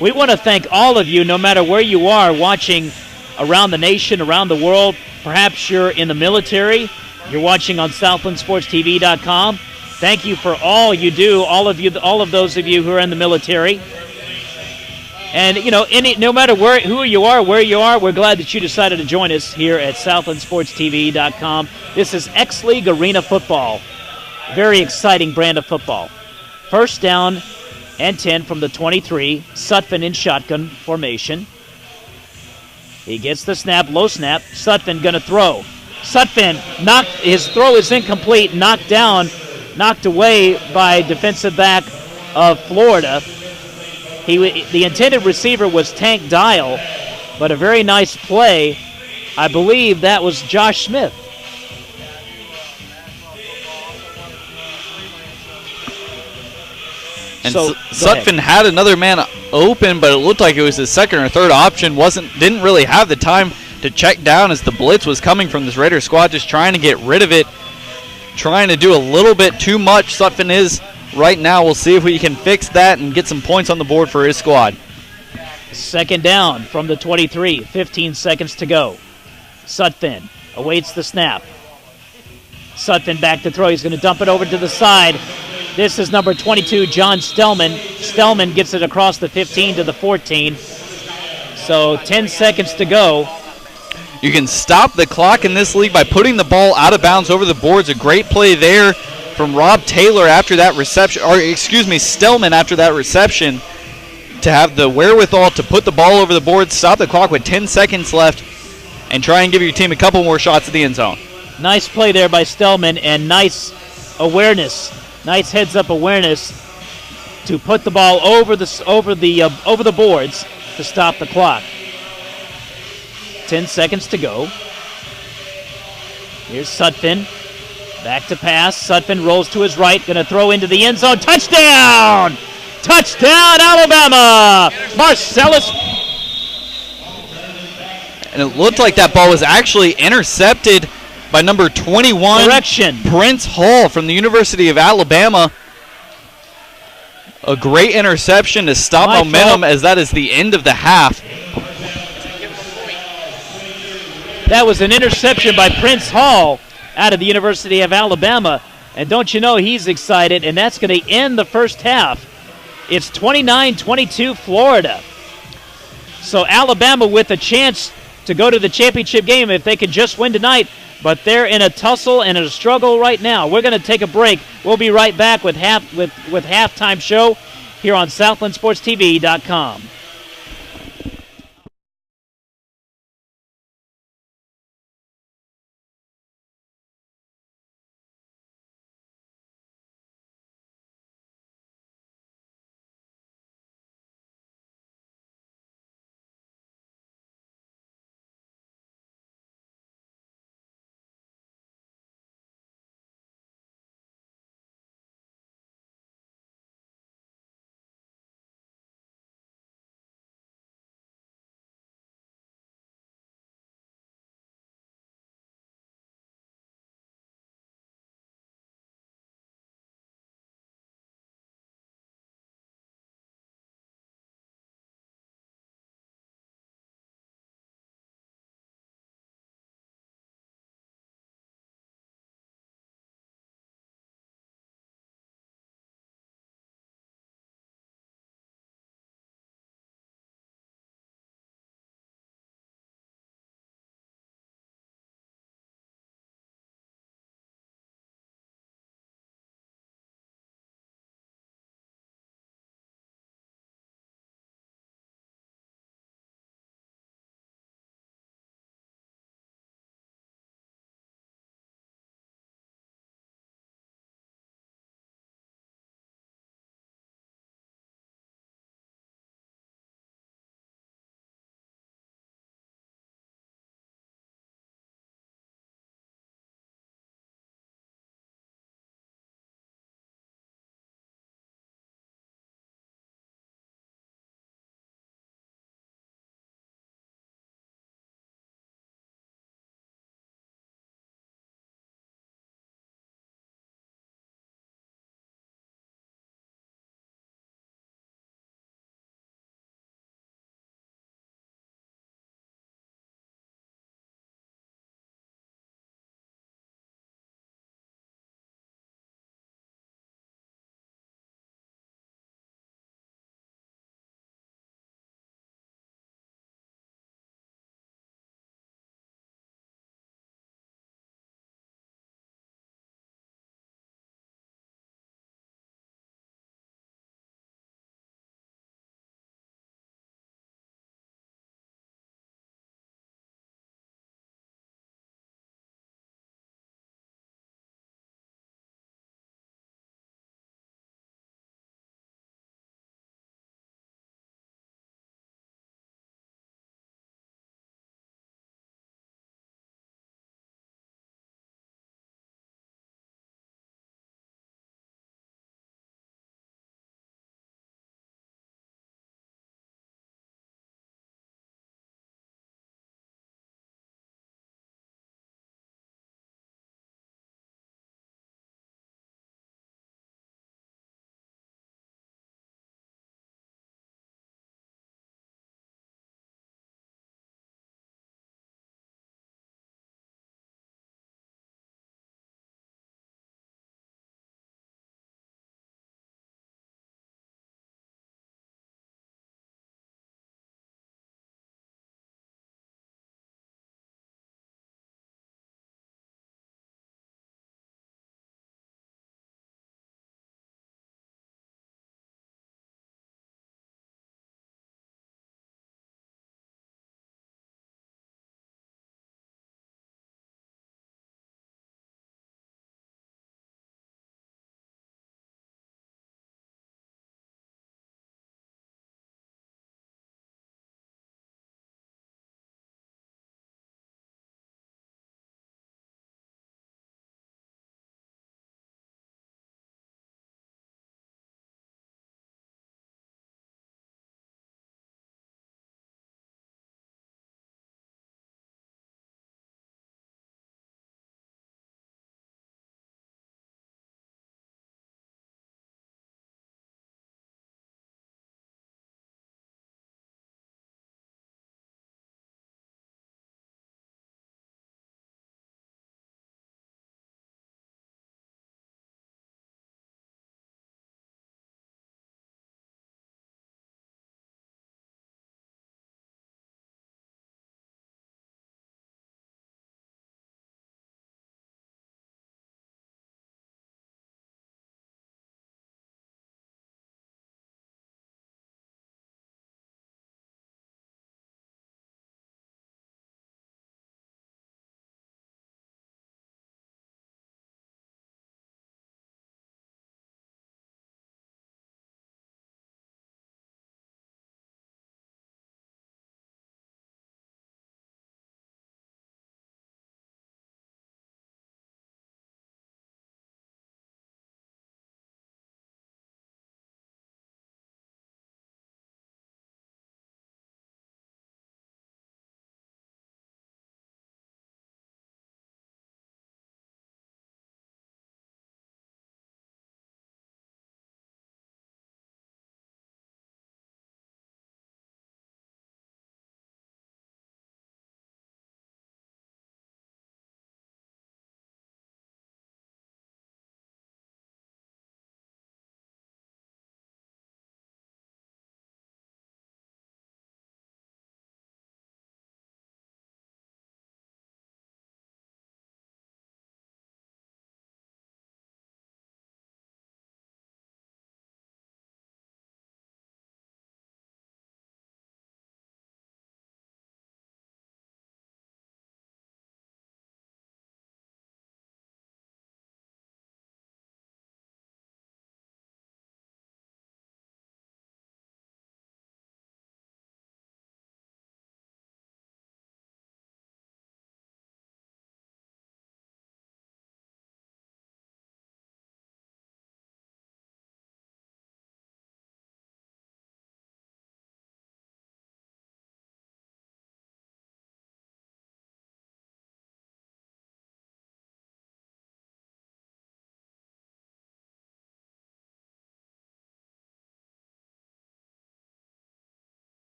Speaker 4: We want to thank all of you, no matter where you are, watching around the nation, around the world. Perhaps you're in the military. You're watching on SouthlandSportsTV.com. Thank you for all you do, all of those of you who are in the military. And, no matter who you are, where you are, we're glad that you decided to join us here at SouthlandSportsTV.com. This is X-League Arena Football. Very exciting brand of football. First down and 10 from the 23. Sutphin in shotgun formation. He gets the snap, low snap. Sutphin going to throw. Sutphin, his throw is incomplete, knocked away by defensive back of Florida. The intended receiver was Tank Dial, but a very nice play. I believe that was Josh Smith.
Speaker 3: And Sutphin had another man open, but it looked like it was his second or third option. Didn't really have the time to check down as the blitz was coming from this Raider squad, just trying to get rid of it, trying to do a little bit too much. Sutphin is right now. We'll see if we can fix that and get some points on the board for his squad.
Speaker 4: Second down from the 23. 15 seconds to go. Sutphin awaits the snap. Sutphin back to throw. He's going to dump it over to the side. This is number 22, John Stellman. Stellman gets it across the 15 to the 14. So 10 seconds to go.
Speaker 3: You can stop the clock in this league by putting the ball out of bounds over the boards. A great play there from Rob Taylor after that reception, or excuse me, Stellman after that reception, to have the wherewithal to put the ball over the board, stop the clock with 10 seconds left, and try and give your team a couple more shots at the end zone.
Speaker 4: Nice play there by Stellman, and nice awareness, nice heads-up awareness to put the ball over the boards to stop the clock. 10 seconds to go. Here's Sutphin. Back to pass. Sutphin rolls to his right. Going to throw into the end zone. Touchdown! Touchdown, Alabama! Marcellus.
Speaker 3: And it looked like that ball was actually intercepted by number 21.
Speaker 4: Correction.
Speaker 3: Prince Hall from the University of Alabama. A great interception to stop momentum as that is the end of the half.
Speaker 4: That was an interception by Prince Hall out of the University of Alabama. And don't you know, he's excited, and that's going to end the first half. It's 29-22 Florida. So Alabama with a chance to go to the championship game if they can just win tonight, but they're in a tussle and a struggle right now. We're going to take a break. We'll be right back with halftime show here on SouthlandSportsTV.com.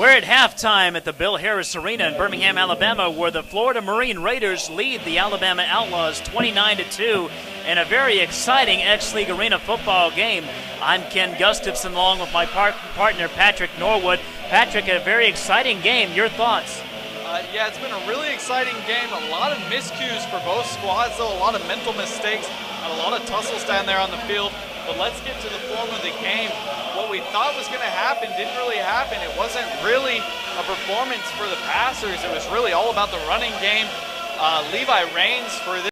Speaker 1: We're at halftime at the Bill Harris Arena in Birmingham, Alabama, where the Florida Marine Raiders lead the Alabama Outlaws 29-2 in a very exciting X-League Arena football game. I'm Ken Gustafson along with my partner Patrick Norwood. Patrick, a very exciting game. Your thoughts?
Speaker 2: Yeah, it's been a really exciting game. A lot of miscues for both squads, though. A lot of mental mistakes and a lot of tussles down there on the field. But let's get to the form of the game. What we thought was going to happen didn't really happen. It wasn't really a performance for the passers. It was really all about the running game. Levi Rains for this